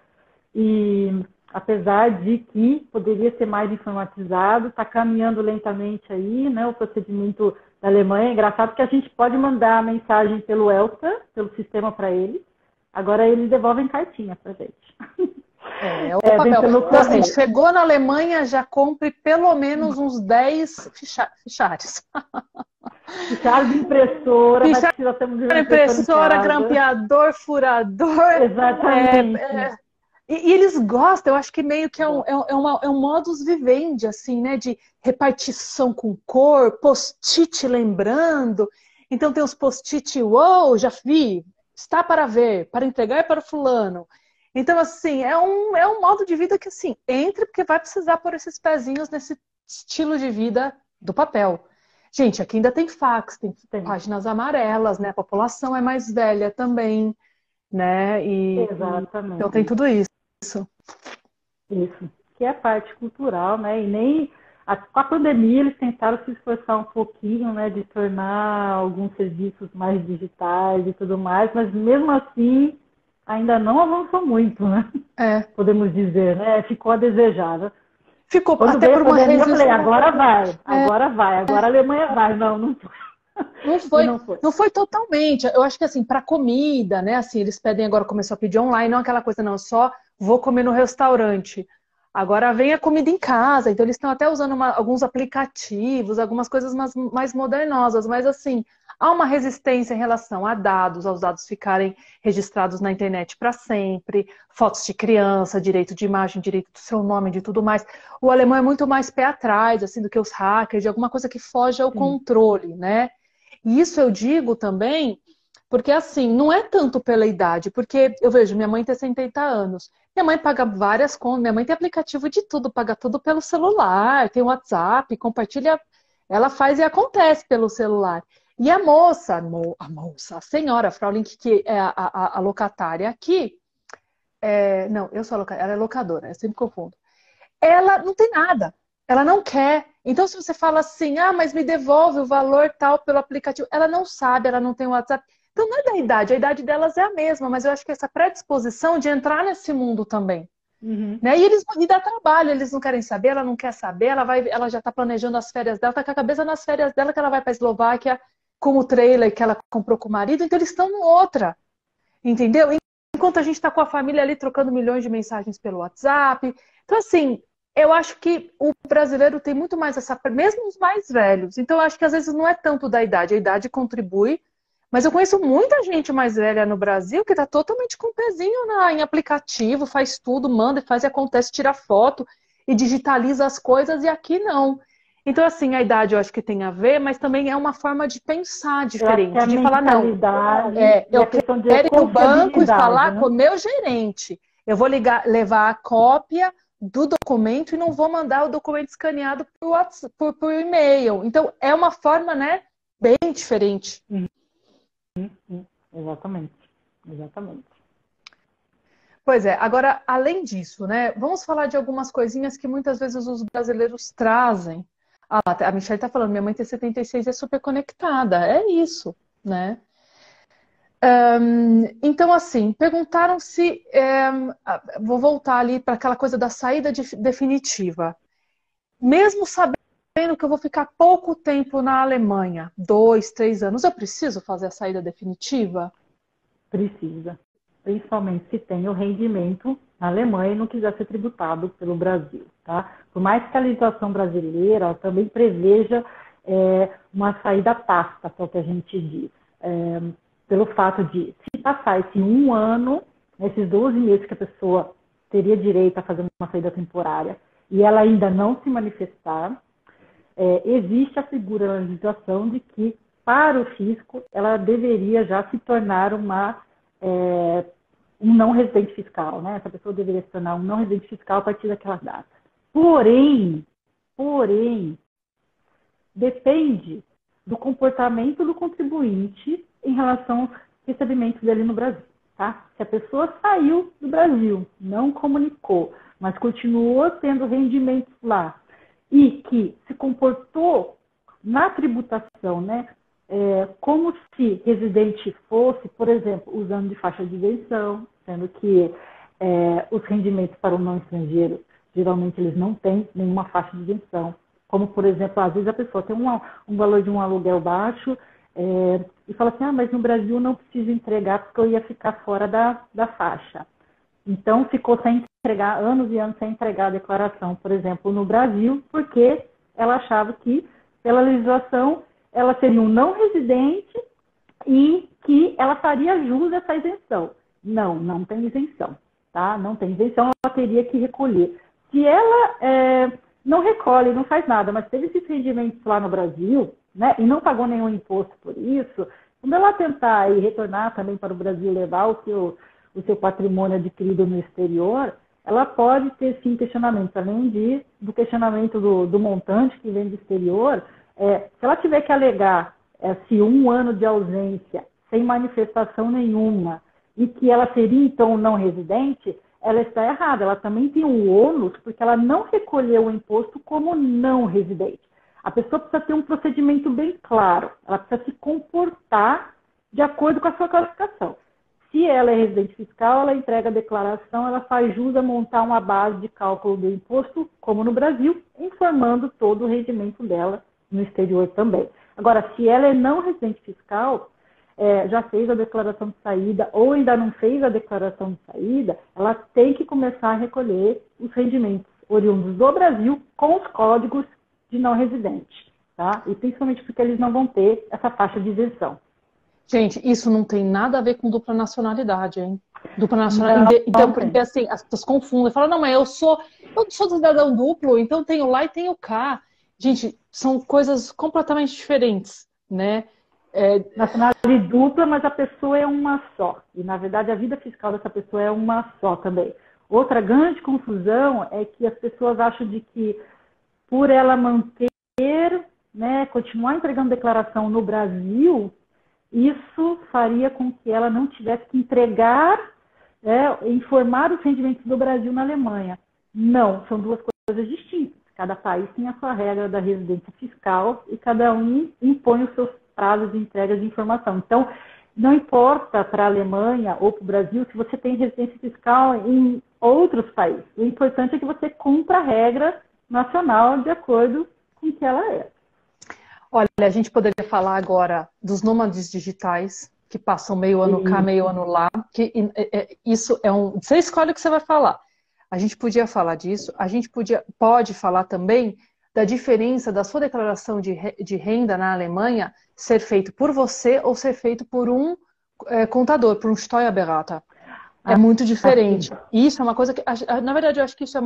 e apesar de que poderia ser mais informatizado, está caminhando lentamente aí, né, o procedimento da Alemanha. É engraçado que a gente pode mandar a mensagem pelo ELSA, pelo sistema para eles, agora eles devolvem cartinha para a gente. É o papel. Então, assim, correio. chegou na Alemanha, já compre pelo menos uns 10 fichários. Fichário de impressora, vai Fichário, precisar ter uma impressora, grampeador, furador. Exatamente. E eles gostam, eu acho que meio que é um modus vivendi, assim, né? De repartição com cor, post-it lembrando. Então tem os post-it, uou, já vi, está para ver, para entregar para fulano. Então, assim, é um modo de vida que, assim, entre, porque vai precisar pôr esses pezinhos nesse estilo de vida do papel. Gente, aqui ainda tem fax, tem páginas amarelas, né? A população é mais velha também, né? Exatamente. Então tem tudo isso. Isso, que é a parte cultural, né? E nem com a pandemia eles tentaram se esforçar um pouquinho, né, de tornar alguns serviços mais digitais e tudo mais, mas mesmo assim ainda não avançou muito, né? Podemos dizer, né? Ficou a desejar, né? Ficou Quando até veio por a uma pandemia, eu resistência. falei, agora vai, agora a Alemanha vai. Não foi. Não foi totalmente. Eu acho que assim, para comida, né? Assim, eles pedem agora, começou a pedir online, não aquela coisa, não, só vou comer no restaurante. Agora vem a comida em casa, então eles estão até usando alguns aplicativos, algumas coisas mais modernosas, mas assim, há uma resistência em relação a dados, aos dados ficarem registrados na internet para sempre, fotos de criança, direito de imagem, direito do seu nome, de tudo mais. O alemão é muito mais pé atrás, assim, do que os hackers, de alguma coisa que foge ao controle, né? E isso eu digo também porque, assim, não é tanto pela idade, porque eu vejo, minha mãe tem 70 anos, minha mãe paga várias contas, minha mãe tem aplicativo de tudo, paga tudo pelo celular, tem WhatsApp, compartilha, ela faz e acontece pelo celular. E a moça, a senhora, a Fraulein, que é a locatária aqui, não, eu sou a locatária, ela é locadora, eu sempre confundo. Ela não tem nada, ela não quer. Então, se você fala assim, mas me devolve o valor tal pelo aplicativo, ela não sabe, ela não tem WhatsApp. Então, não é da idade, a idade delas é a mesma, mas eu acho que essa predisposição de entrar nesse mundo também. Né? E dá trabalho, eles não querem saber, ela não quer saber, ela já está planejando as férias dela, está com a cabeça nas férias dela, que ela vai para a Eslováquia com o trailer que ela comprou com o marido, então eles estão no outra, entendeu? Enquanto a gente está com a família ali trocando milhões de mensagens pelo WhatsApp. Então, assim, eu acho que o brasileiro tem muito mais essa, mesmo os mais velhos. Então, eu acho que às vezes não é tanto da idade, a idade contribui. Mas eu conheço muita gente mais velha no Brasil que está totalmente com o pezinho em aplicativo, faz tudo, manda e faz e acontece, tira foto e digitaliza as coisas, e aqui não. Então, assim, a idade eu acho que tem a ver, mas também é uma forma de pensar diferente, de falar, não, eu quero ir no banco e falar com o meu gerente. Eu vou levar a cópia do documento e não vou mandar o documento escaneado por e-mail. Então, é uma forma, né, bem diferente. Exatamente. Pois é, agora, além disso, né, vamos falar de algumas coisinhas que muitas vezes os brasileiros trazem. A Michelle está falando, minha mãe tem 76 e é super conectada. É isso, né? Então, assim, perguntaram se... vou voltar ali para aquela coisa da saída definitiva. Mesmo sabendo que eu vou ficar pouco tempo na Alemanha, 2, 3 anos, eu preciso fazer a saída definitiva? Precisa. Principalmente se tem o rendimento na Alemanha e não quiser ser tributado pelo Brasil. Tá? Por mais que a legislação brasileira também preveja uma saída tácita, que é o que a gente diz. Pelo fato de, se passar esse 1 ano, esses 12 meses que a pessoa teria direito a fazer uma saída temporária, e ela ainda não se manifestar, existe a figura na legislação de que, para o fisco, ela deveria já se tornar um não residente fiscal, né? Essa pessoa deveria se tornar um não residente fiscal a partir daquela data. Porém, depende do comportamento do contribuinte em relação aos recebimentos dele no Brasil. Tá? Se a pessoa saiu do Brasil, não comunicou, mas continuou tendo rendimentos lá e que se comportou na tributação, né, como se residente fosse, por exemplo, usando de faixa de isenção, sendo que os rendimentos para o não estrangeiro, geralmente eles não têm nenhuma faixa de isenção. Como, por exemplo, às vezes a pessoa tem um valor de um aluguel baixo e fala assim, mas no Brasil não preciso entregar porque eu ia ficar fora da faixa. Então, ficou sem entregar, anos e anos sem entregar a declaração, por exemplo, no Brasil, porque ela achava que, pela legislação, ela seria um não residente e que ela faria jus a essa isenção. Não, não tem isenção, tá? Não tem isenção, ela teria que recolher. Se ela não recolhe, não faz nada, mas teve esses rendimentos lá no Brasil, né, e não pagou nenhum imposto por isso, quando ela tentar retornar também para o Brasil, levar o seu patrimônio adquirido no exterior, ela pode ter, sim, questionamentos. Além do questionamento do montante que vem do exterior, se ela tiver que alegar se 1 ano de ausência, sem manifestação nenhuma, e que ela seria, então, não residente, ela está errada. Ela também tem um ônus, porque ela não recolheu o imposto como não residente. A pessoa precisa ter um procedimento bem claro. Ela precisa se comportar de acordo com a sua classificação. Se ela é residente fiscal, ela entrega a declaração, ela faz jus a montar uma base de cálculo do imposto, como no Brasil, informando todo o rendimento dela no exterior também. Agora, se ela é não residente fiscal, já fez a declaração de saída ou ainda não fez a declaração de saída, ela tem que começar a recolher os rendimentos oriundos do Brasil com os códigos de não residente, tá? E principalmente porque eles não vão ter essa faixa de isenção. Gente, isso não tem nada a ver com dupla nacionalidade, hein? Dupla nacionalidade. Então, porque assim, as pessoas confundem, falam, não, mas eu sou cidadão duplo, então tenho lá e tenho cá. Gente, são coisas completamente diferentes, né? Nacionalidade dupla, mas a pessoa é uma só. E, na verdade, a vida fiscal dessa pessoa é uma só também. Outra grande confusão é que as pessoas acham de que, por ela manter, né, continuar entregando declaração no Brasil, isso faria com que ela não tivesse que entregar, informar os rendimentos do Brasil na Alemanha. Não, são duas coisas distintas. Cada país tem a sua regra da residência fiscal e cada um impõe os seus prazos de entrega de informação. Então, não importa para a Alemanha ou para o Brasil se você tem residência fiscal em outros países. O importante é que você cumpra a regra nacional de acordo com o que ela é. Olha, a gente poderia falar agora dos nômades digitais, que passam meio ano cá, meio ano lá. Isso é você escolhe o que você vai falar. A gente podia falar disso, a gente pode falar também da diferença da sua declaração de renda na Alemanha ser feito por você ou ser feito por um contador, por um Steuerberater. É muito diferente. E isso é uma coisa que, na verdade, eu acho que isso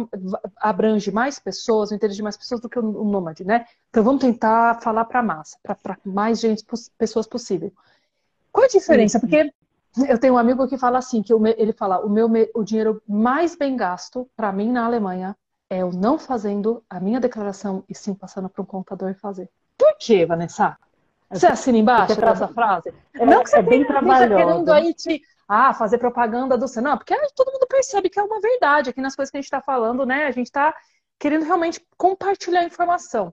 abrange mais pessoas, o interesse de mais pessoas do que o nômade, né? Então vamos tentar falar para a massa, para mais pessoas possível. Qual a diferença? Porque eu tenho um amigo que fala assim, que ele fala, o dinheiro mais bem gasto para mim na Alemanha é eu não fazendo a minha declaração e sim passando para um contador e fazer. Por quê, Vanessa? Você assina embaixo dessa frase? Não que você bem trabalhosa. Querendo aí fazer propaganda do Senado, porque todo mundo percebe que é uma verdade aqui nas coisas que a gente está falando, né? A gente está querendo realmente compartilhar a informação.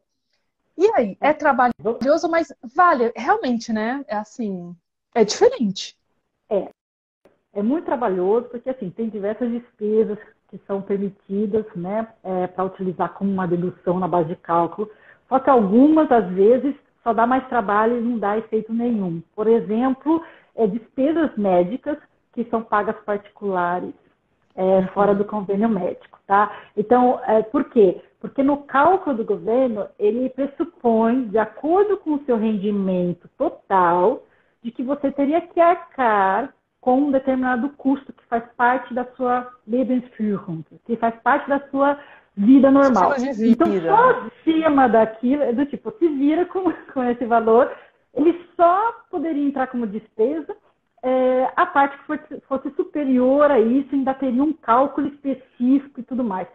E aí, é trabalhoso, mas vale, realmente, né? É assim, é diferente. É muito trabalhoso, porque assim, tem diversas despesas que são permitidas, né, para utilizar como uma dedução na base de cálculo. Só que algumas, às vezes, só dá mais trabalho e não dá efeito nenhum. Por exemplo, despesas médicas que são pagas particulares fora do convênio médico, tá? Então, por quê? Porque no cálculo do governo, ele pressupõe, de acordo com o seu rendimento total, de que você teria que arcar com um determinado custo que faz parte da sua Lebensführung, que faz parte da sua vida normal. Estilo de vida. Então, só acima daquilo, do tipo, se vira com esse valor, ele só poderia entrar como despesa a parte que fosse superior a isso, ainda teria um cálculo específico e tudo mais.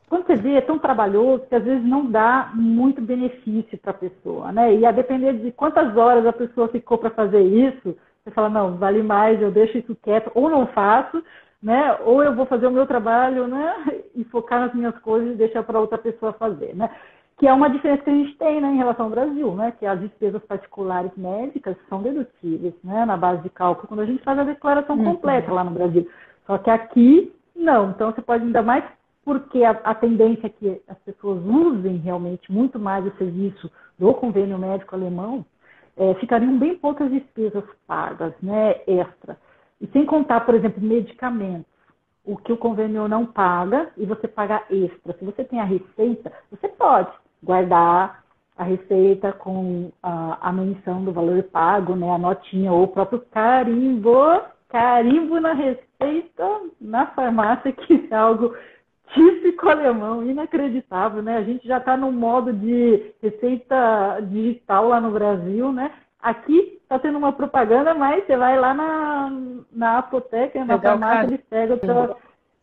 Quando você vê, é tão trabalhoso que às vezes não dá muito benefício para a pessoa, né? E a depender de quantas horas a pessoa ficou para fazer isso, você fala, não, vale mais, eu deixo isso quieto, ou não faço, né? Ou eu vou fazer o meu trabalho, né? E focar nas minhas coisas e deixar para outra pessoa fazer, né? Que é uma diferença que a gente tem, né, em relação ao Brasil, né? Que as despesas particulares médicas são dedutíveis, né? Na base de cálculo, quando a gente faz a declaração completa lá no Brasil. Só que aqui Não, então você pode ainda mais porque a tendência é que as pessoas usem realmente muito mais o serviço do convênio médico alemão, ficariam bem poucas despesas pagas, né, extra. E sem contar, por exemplo, medicamentos, o que o convênio não paga e você paga extra. Se você tem a receita, você pode guardar a receita com a menção do valor pago, né, a notinha ou o próprio carimbo na receita na farmácia, que é algo típico alemão, inacreditável, né? A gente já está no modo de receita digital lá no Brasil, né? Aqui está tendo uma propaganda, mas você vai lá na apoteca, na farmácia, eles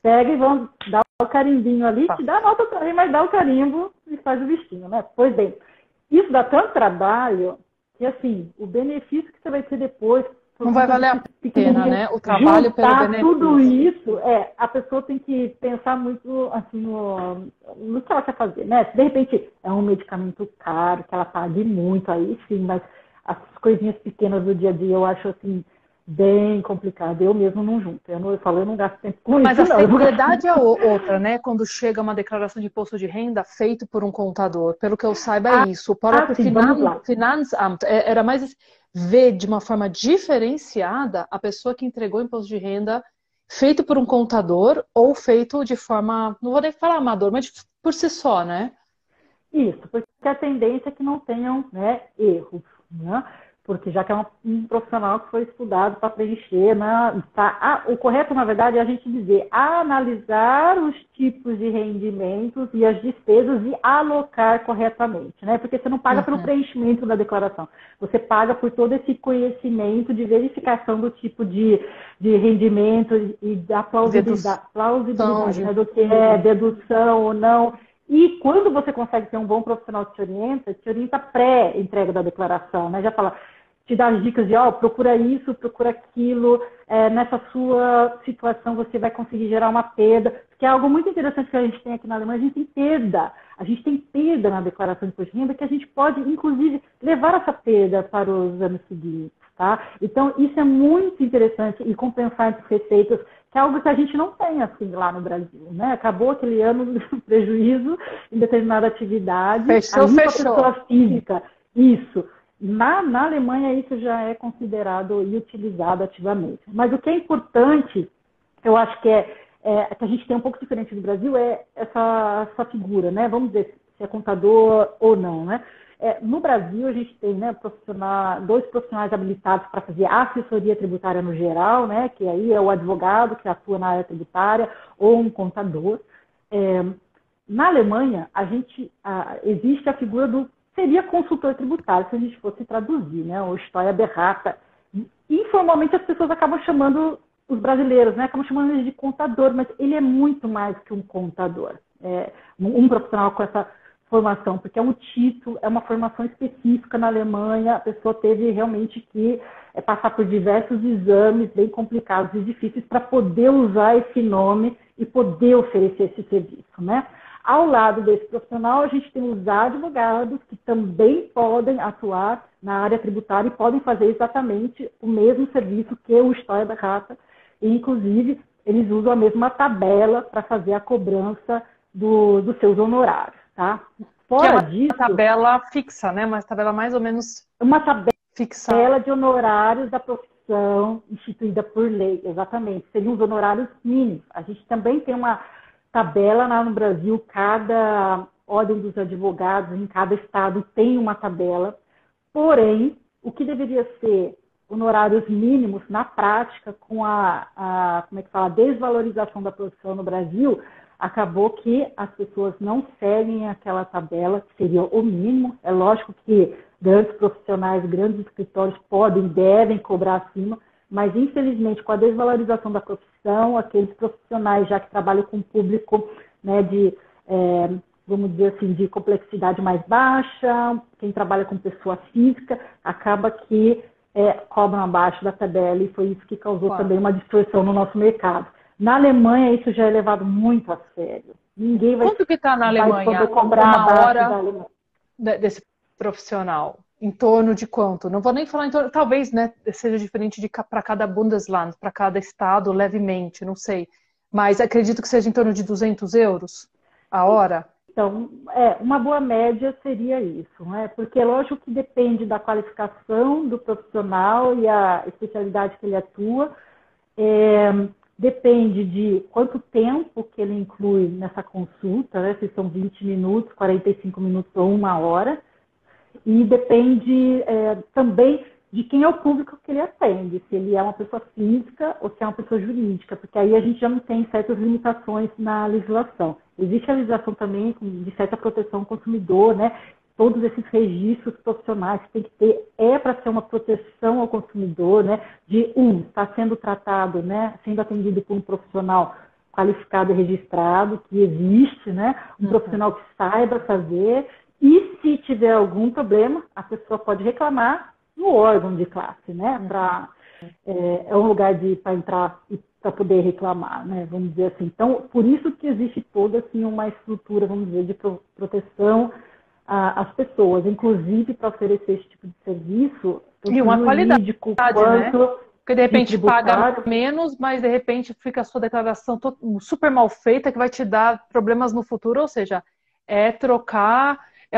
pegam e vão dar o carimbinho ali, te dá a nota também, mas dá o carimbo e faz o bichinho, né? Pois bem, isso dá tanto trabalho que, assim, o benefício que você vai ter depois... Não vai valer a pena, né? O trabalho pelo benefício. Tudo isso, a pessoa tem que pensar muito assim, no que ela quer fazer, né? Se de repente é um medicamento caro, que ela pague muito, aí sim, mas as coisinhas pequenas do dia a dia eu acho assim, bem complicado. Eu mesmo não junto. Eu não gasto tempo com isso. Mas a seguridade é outra, né? Quando chega uma declaração de imposto de renda feito por um contador. Pelo que eu saiba, é isso. O próprio Finanzamt era mais ver de uma forma diferenciada a pessoa que entregou o imposto de renda feito por um contador ou feito de forma, não vou nem falar amador, mas por si só, né? Isso, porque a tendência é que não tenham, né, erros, né? Porque já que é um profissional que foi estudado para preencher, né? O correto, na verdade, é a gente dizer analisar os tipos de rendimentos e as despesas e alocar corretamente, né? Porque você não paga pelo preenchimento da declaração, você paga por todo esse conhecimento de verificação do tipo de rendimento e da plausibilidade né? Do que é dedução ou não. E quando você consegue ter um bom profissional que te orienta pré-entrega da declaração, né? Já fala, te dá as dicas de, procura isso, procura aquilo, nessa sua situação você vai conseguir gerar uma perda, que é algo muito interessante que a gente tem aqui na Alemanha, a gente tem perda na declaração de imposto de renda, que a gente pode, inclusive, levar essa perda para os anos seguintes, tá? Então, isso é muito interessante e compensar entre receitas, que é algo que a gente não tem assim lá no Brasil, né? Acabou aquele ano de prejuízo em determinada atividade. Fechou. Pessoa física. Isso. Na Alemanha isso já é considerado e utilizado ativamente. Mas o que é importante, eu acho que que a gente tem um pouco diferente do Brasil, é essa figura, né? Vamos dizer se é contador ou não, né? No Brasil, a gente tem, né, dois profissionais habilitados para fazer assessoria tributária no geral, né, que aí é o advogado que atua na área tributária ou um contador. Na Alemanha, existe a figura seria consultor tributário, se a gente fosse traduzir, né, ou Steuerberater. Informalmente, as pessoas acabam chamando, os brasileiros, né, acabam chamando ele de contador, mas ele é muito mais que um contador. Um profissional com essa formação, porque é um título, é uma formação específica na Alemanha, a pessoa teve realmente que passar por diversos exames bem complicados e difíceis para poder usar esse nome e poder oferecer esse serviço, né? Ao lado desse profissional, a gente tem os advogados que também podem atuar na área tributária e podem fazer exatamente o mesmo serviço que o Steuerberater, e inclusive eles usam a mesma tabela para fazer a cobrança dos seus honorários. Tá? Fora disso, uma tabela fixa, né? Uma tabela mais ou menos uma tabela fixa de honorários da profissão instituída por lei, exatamente. Seriam os honorários mínimos. A gente também tem uma tabela lá no Brasil, cada ordem dos advogados em cada estado tem uma tabela. Porém, o que deveria ser honorários mínimos, na prática, com a desvalorização da profissão no Brasil, acabou que as pessoas não seguem aquela tabela, que seria o mínimo. É lógico que grandes profissionais, grandes escritórios devem cobrar acima, mas infelizmente com a desvalorização da profissão, aqueles profissionais já que trabalham com público, né, vamos dizer assim, de complexidade mais baixa, quem trabalha com pessoa física, acaba que cobram abaixo da tabela, e foi isso que causou também uma distorção no nosso mercado. Na Alemanha, isso já é levado muito a sério. Ninguém vai, quanto que está na Alemanha poder cobrar uma hora da Alemanha desse profissional? Em torno de quanto? Não vou nem falar em torno, talvez, né, seja diferente para cada Bundesland, para cada estado, levemente, não sei. Mas acredito que seja em torno de 200 euros a hora. Então, uma boa média seria isso, né? Porque é lógico que depende da qualificação do profissional e a especialidade que ele atua, depende de quanto tempo que ele inclui nessa consulta, né? Se são 20 minutos, 45 minutos ou 1 hora, e depende também de quem é o público que ele atende, se ele é uma pessoa física ou se é uma pessoa jurídica, porque aí a gente já não tem certas limitações na legislação. Existe a legislação também de certa proteção ao consumidor, né? Todos esses registros profissionais que tem que ter para ser uma proteção ao consumidor, né? De está sendo tratado, né? Sendo atendido por um profissional qualificado e registrado, que existe, né? Um profissional que saiba fazer, e se tiver algum problema, a pessoa pode reclamar no órgão de classe, né? É um lugar para entrar e para poder reclamar, né? Vamos dizer assim. Então, por isso que existe toda assim, uma estrutura, vamos dizer, de proteção às pessoas, inclusive para oferecer esse tipo de serviço, tanto E uma qualidade, quanto né? Porque de repente paga tributário. menos, mas de repente fica a sua declaração super mal feita, que vai te dar problemas no futuro, ou seja, é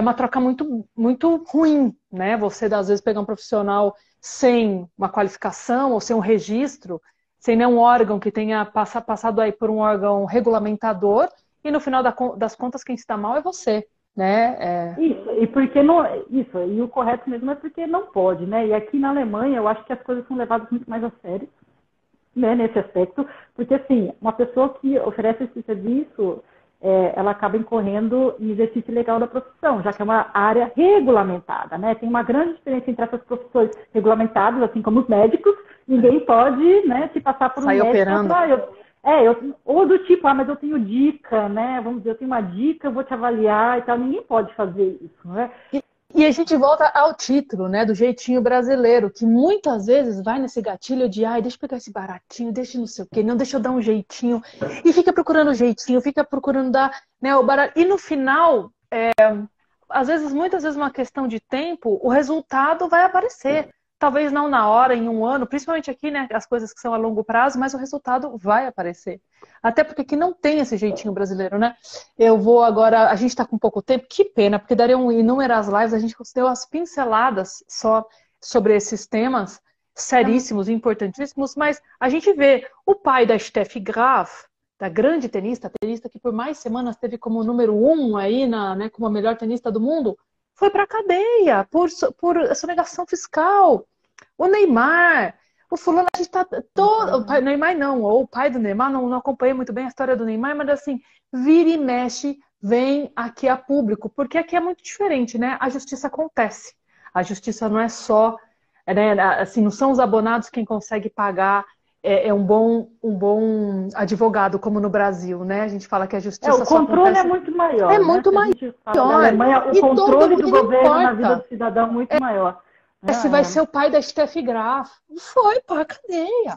uma troca muito, muito ruim, né? Você, às vezes, pegar um profissional sem uma qualificação ou sem um registro, sem nenhum órgão que tenha passado aí por um órgão regulamentador, e no final das contas quem se dá mal é você, né? Isso, e porque não, isso, e o correto mesmo é porque não pode, né? E aqui na Alemanha eu acho que as coisas são levadas muito mais a sério, né, nesse aspecto, porque assim, uma pessoa que oferece esse serviço, ela acaba incorrendo em exercício ilegal da profissão, já que é uma área regulamentada, né? Tem uma grande diferença entre essas profissões regulamentadas, assim como os médicos, ninguém pode, né, se passar por um Sair médico operando. ou do tipo, mas eu tenho dica, né? Vamos dizer, eu tenho uma dica, eu vou te avaliar e tal. Ninguém pode fazer isso, né? E a gente volta ao título, né, do jeitinho brasileiro, que muitas vezes vai nesse gatilho de, deixa eu pegar esse baratinho, deixa não sei o quê, não, deixa eu dar um jeitinho, e fica procurando jeitinho, fica procurando dar, né, o barato. E no final, muitas vezes uma questão de tempo, o resultado vai aparecer. Talvez não na hora, em um ano, principalmente aqui, né, as coisas que são a longo prazo, mas o resultado vai aparecer. Até porque aqui não tem esse jeitinho brasileiro, né? Eu vou agora, a gente está com pouco tempo, que pena, porque dariam inúmeras lives, a gente deu as pinceladas só sobre esses temas seríssimos, importantíssimos, mas a gente vê o pai da Steffi Graf, da grande tenista que por mais semanas teve como número 1 aí, né, como a melhor tenista do mundo, foi para a cadeia por sonegação fiscal. O Neymar, o fulano, a gente tá todo... O Neymar não, ou o pai do Neymar, não acompanhei muito bem a história do Neymar, mas assim, vira e mexe, vem aqui a público, porque aqui é muito diferente, né? A justiça acontece. A justiça não é só, né, assim, não são os abonados quem consegue pagar um bom advogado, como no Brasil, né? A gente fala que a justiça o controle é muito maior. É né? muito maior. A gente fala da Alemanha, o controle do governo na vida do cidadão é muito maior. Se vai ser o pai da Steffi Graf. Foi para a cadeia.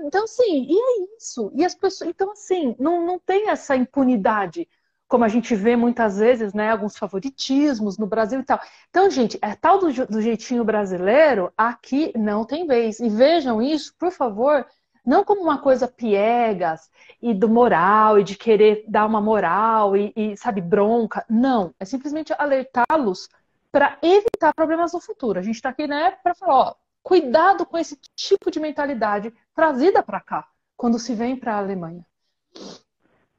Então, assim, e é isso. E as pessoas, então, assim, não tem essa impunidade, como a gente vê muitas vezes, né? Alguns favoritismos no Brasil e tal. Então, gente, tal do jeitinho brasileiro, aqui não tem vez. E vejam isso, por favor, não como uma coisa piegas e do moral e de querer dar uma moral e sabe, bronca. Não, é simplesmente alertá-los para evitar problemas no futuro. A gente está aqui, né, para falar, cuidado com esse tipo de mentalidade trazida para cá, quando se vem para a Alemanha.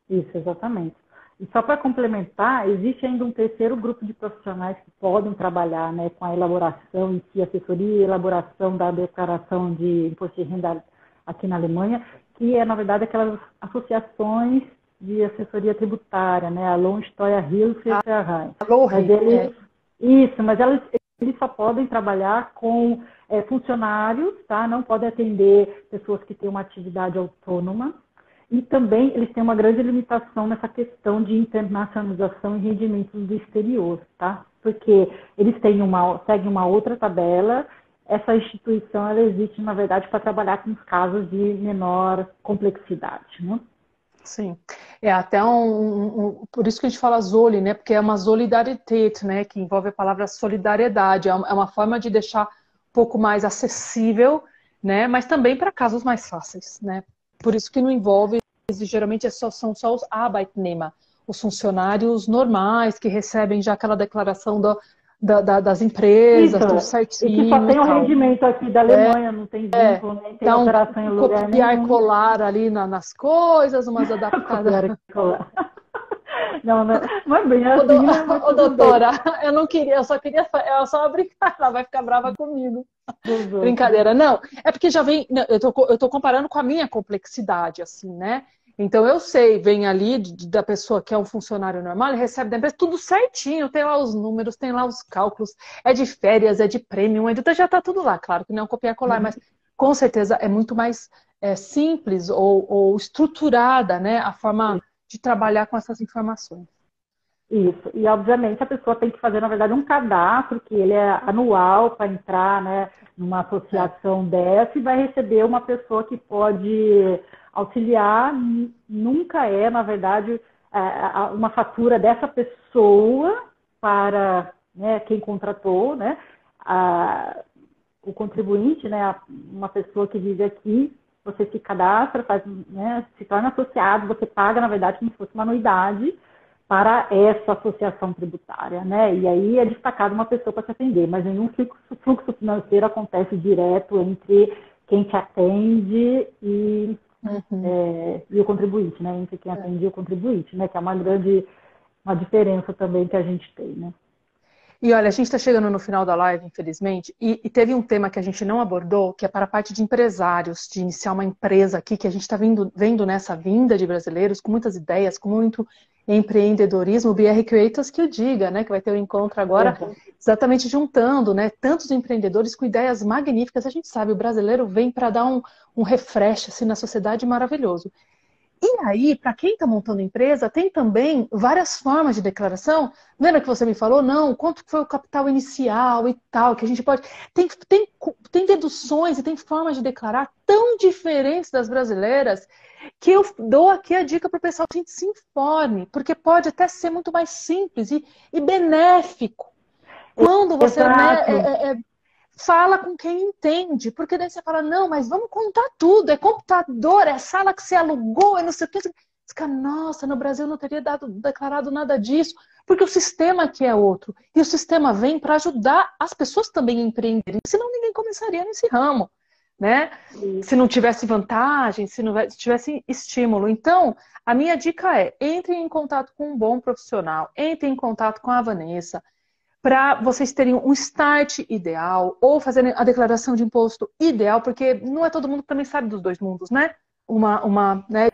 Isso, exatamente. E só para complementar, existe ainda um terceiro grupo de profissionais que podem trabalhar, né, com a elaboração em si, assessoria e elaboração da declaração de imposto de renda aqui na Alemanha, que é, na verdade, aquelas associações de assessoria tributária, né, a Lohnsteuerhilfeverein. Isso, mas eles só podem trabalhar com funcionários, tá? Não podem atender pessoas que têm uma atividade autônoma. E também eles têm uma grande limitação nessa questão de internacionalização e rendimentos do exterior, tá? Porque eles seguem uma outra tabela. Essa instituição ela existe, na verdade, para trabalhar com os casos de menor complexidade, né? Sim, é até por isso que a gente fala Zoli, né? Porque é uma Solidarität, né? Que envolve a palavra solidariedade. É uma forma de deixar um pouco mais acessível, né? Mas também para casos mais fáceis, né? Por isso que não envolve e geralmente são só os Arbeitnehmer, os funcionários normais que recebem já aquela declaração das empresas, tudo Isso, e que só certinho e tem o tal. rendimento aqui da Alemanha, não tem vínculo, nem tem Então, operação em lugar copiar e nenhum. colar ali nas coisas, umas adaptadas. Copiar e colar. Não, não é bem Ô, assim, né? Mas ô, tudo bem. doutora, eu só brincar, ela vai ficar brava comigo. Dos outros. Brincadeira, não. É porque já vem, não, eu tô comparando com a minha complexidade, assim, né? Então eu sei, vem ali da pessoa que é um funcionário normal, ele recebe da empresa tudo certinho, tem lá os números, tem lá os cálculos, é de férias, é de prêmio, então já tá tudo lá, claro que não é um copiar e colar, mas com certeza é muito mais simples ou estruturada, né, a forma de trabalhar com essas informações. Isso. E, obviamente, a pessoa tem que fazer, na verdade, um cadastro, que ele é anual para entrar, né, numa associação dessa e vai receber uma pessoa que pode auxiliar. Nunca é, na verdade, uma fatura dessa pessoa para, né, quem contratou, né, o contribuinte, né, uma pessoa que vive aqui. Você se cadastra, faz, né, se torna associado, você paga, na verdade, como se fosse uma anuidade para essa associação tributária, né? E aí é destacado uma pessoa para te atender, mas nenhum fluxo financeiro acontece direto entre quem te atende e o contribuinte, né? Entre quem atende e o contribuinte, né? Que é uma diferença também que a gente tem, né? E olha, a gente está chegando no final da live, infelizmente, e teve um tema que a gente não abordou, que é para a parte de empresários, de iniciar uma empresa aqui, que a gente está vendo nessa vinda de brasileiros com muitas ideias, com muito empreendedorismo. O BR Creators que o diga, né? Que vai ter um encontro agora, exatamente juntando, né, tantos empreendedores com ideias magníficas. A gente sabe, o brasileiro vem para dar um refresh assim, na sociedade maravilhoso. E aí, para quem está montando empresa, tem também várias formas de declaração. Lembra que você me falou? Não, quanto foi o capital inicial e tal, que a gente pode... Tem deduções e tem formas de declarar tão diferentes das brasileiras que eu dou aqui a dica para o pessoal que a gente se informe, porque pode até ser muito mais simples e benéfico. Quando você, né, fala com quem entende, porque daí você fala, não, mas vamos contar tudo, é computador, é sala que você alugou, é não sei o que. Você fica, nossa, no Brasil eu não teria declarado nada disso, porque o sistema aqui é outro. E o sistema vem para ajudar as pessoas também a empreenderem, senão ninguém começaria nesse ramo, né? Se não tivesse vantagem, se não tivesse estímulo. Então, a minha dica é, entre em contato com um bom profissional, entre em contato com a Vanessa, para vocês terem um start ideal ou fazerem a declaração de imposto ideal, porque não é todo mundo que também sabe dos dois mundos, né? Né?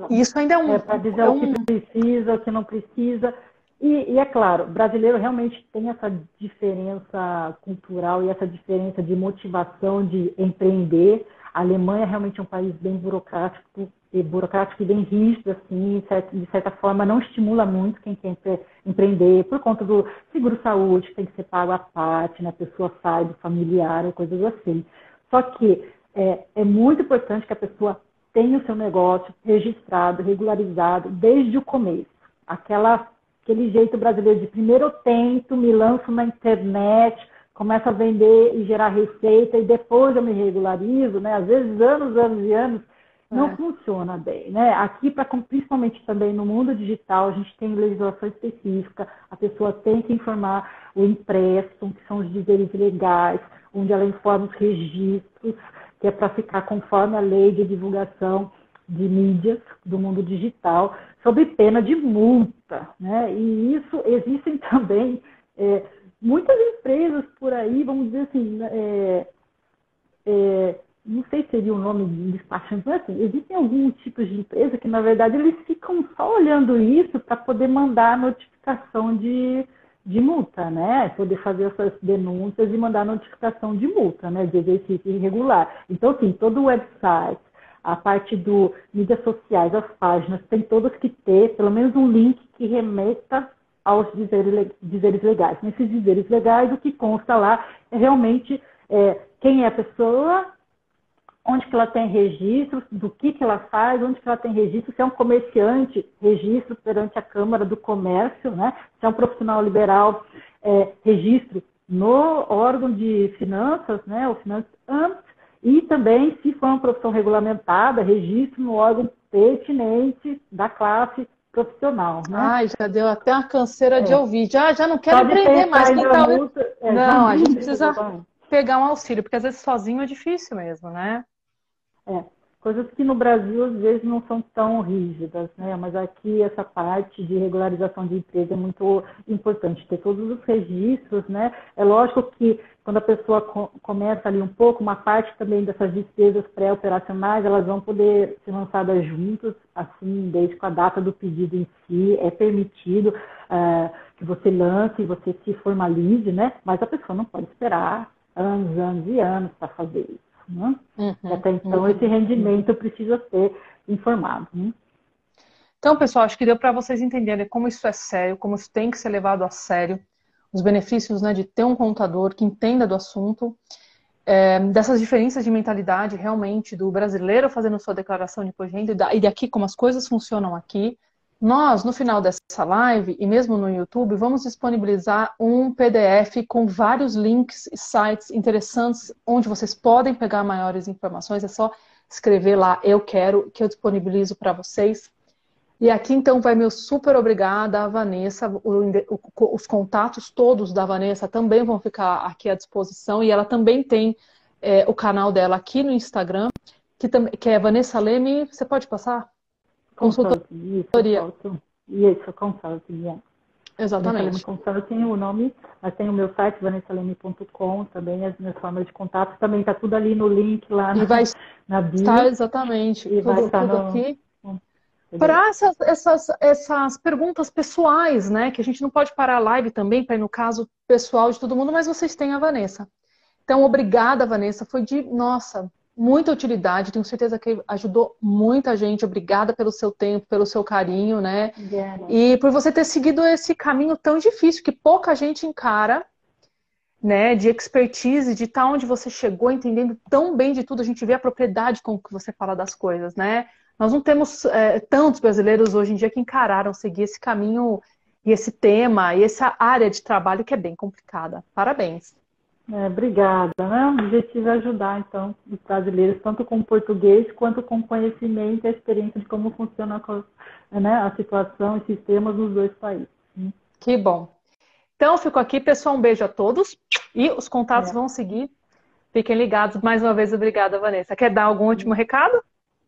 E isso ainda é para dizer o que precisa, o que não precisa. E é claro, o brasileiro realmente tem essa diferença cultural e essa diferença de motivação de empreender. A Alemanha realmente é um país bem burocrático e bem rígido, assim, de certa forma não estimula muito quem quer empreender, por conta do seguro-saúde, que tem que ser pago à parte, né? A pessoa sai do familiar, coisas assim. Só que é muito importante que a pessoa tenha o seu negócio registrado, regularizado, desde o começo. Aquele jeito brasileiro de primeiro eu tento, me lanço na internet, começo a vender e gerar receita, e depois eu me regularizo, né? Às vezes anos e anos, não funciona bem, né? Aqui, principalmente também no mundo digital, a gente tem legislação específica, a pessoa tem que informar o impresso, que são os dizeres legais, onde ela informa os registros, que é para ficar conforme a lei de divulgação de mídias do mundo digital, sob pena de multa, né? E isso existem também muitas empresas por aí, vamos dizer assim, não sei se seria o nome de despachante, mas assim, existem alguns tipos de empresa que, na verdade, eles ficam só olhando isso para poder mandar a notificação de multa, né? Poder fazer essas denúncias e mandar a notificação de multa, né? De exercício irregular. Então, assim, todo o website, a parte do mídias sociais, as páginas, tem todas que ter pelo menos um link que remeta aos dizeres legais. Nesses dizeres legais, o que consta lá é realmente quem é a pessoa, onde que ela tem registro, do que ela faz, onde que ela tem registro, se é um comerciante, registro perante a Câmara do Comércio, né? Se é um profissional liberal, registro no órgão de finanças, né? O Finanzamt, e também, se for uma profissão regulamentada, registro no órgão pertinentes da classe profissional, né? Ai, já deu até uma canseira de ouvir. Já não quero aprender mais. Quem tá... Não, a gente precisa pegar um auxílio, porque às vezes sozinho é difícil mesmo, né? Coisas que no Brasil às vezes não são tão rígidas, né? Mas aqui essa parte de regularização de empresa é muito importante, ter todos os registros, né? É lógico que quando a pessoa começa ali um pouco, uma parte também dessas despesas pré-operacionais, elas vão poder ser lançadas juntas, assim, desde com a data do pedido em si, é permitido que você lance, você se formalize, né? Mas a pessoa não pode esperar anos e anos para fazer isso. Né? Até então, esse rendimento precisa ser informado. Né? Então, pessoal, acho que deu para vocês entenderem como isso é sério, como isso tem que ser levado a sério, os benefícios, né, de ter um contador que entenda do assunto, dessas diferenças de mentalidade realmente do brasileiro fazendo sua declaração de imposto de renda e daqui como as coisas funcionam aqui. Nós, no final dessa live, e mesmo no YouTube, vamos disponibilizar um PDF com vários links e sites interessantes, onde vocês podem pegar maiores informações. É só escrever lá, eu quero, que eu disponibilizo para vocês. E aqui, então, vai meu super obrigada a Vanessa. Os contatos todos da Vanessa também vão ficar aqui à disposição. E ela também tem o canal dela aqui no Instagram, que é Vanessa Leme. Você pode passar? Consultoria. Isso, consulting, Exatamente. Consulting, o nome, mas tem o meu site, vanessaleme.com, também as minhas formas de contato, também está tudo ali no link lá na bio. Está exatamente, e tudo aqui. Para essas perguntas pessoais, né, que a gente não pode parar a live também, para ir no caso pessoal de todo mundo, mas vocês têm a Vanessa. Então, obrigada, Vanessa, foi de, nossa, muita utilidade, tenho certeza que ajudou muita gente. Obrigada pelo seu tempo, pelo seu carinho, né? E por você ter seguido esse caminho tão difícil, que pouca gente encara, né? De expertise, de estar onde você chegou, entendendo tão bem de tudo. A gente vê a propriedade com que você fala das coisas, né? Nós não temos tantos brasileiros hoje em dia que encararam seguir esse caminho e esse tema e essa área de trabalho que é bem complicada. Parabéns. Obrigada. Né? O objetivo é ajudar, então, os brasileiros, tanto com português, quanto com conhecimento e a experiência de como funciona a situação e sistemas nos dois países. Que bom. Então, fico aqui, pessoal. Um beijo a todos. E os contatos vão seguir. Fiquem ligados. Mais uma vez, obrigada, Vanessa. Quer dar algum último recado?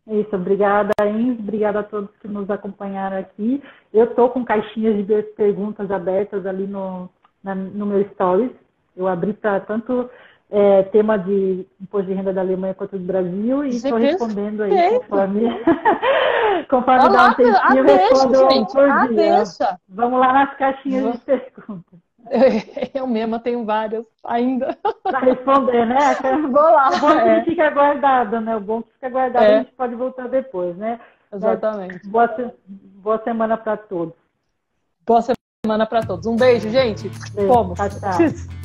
Isso, obrigada, Ins. Obrigada a todos que nos acompanharam aqui. Eu estou com caixinhas de perguntas abertas ali no meu Stories. Eu abri para tanto tema de imposto de renda da Alemanha quanto do Brasil e estou respondendo aí conforme dá um tempinho, respondo por dia. Deixa. Vamos lá nas caixinhas de perguntas. Eu mesma tenho várias ainda. Para responder, né? Vou lá. O bom que fica guardado, né? O bom que fica guardado, a gente pode voltar depois, né? Exatamente. Boa semana para todos. Boa semana para todos. Um beijo, gente. Beijo. Fomos. Tchau, tchau.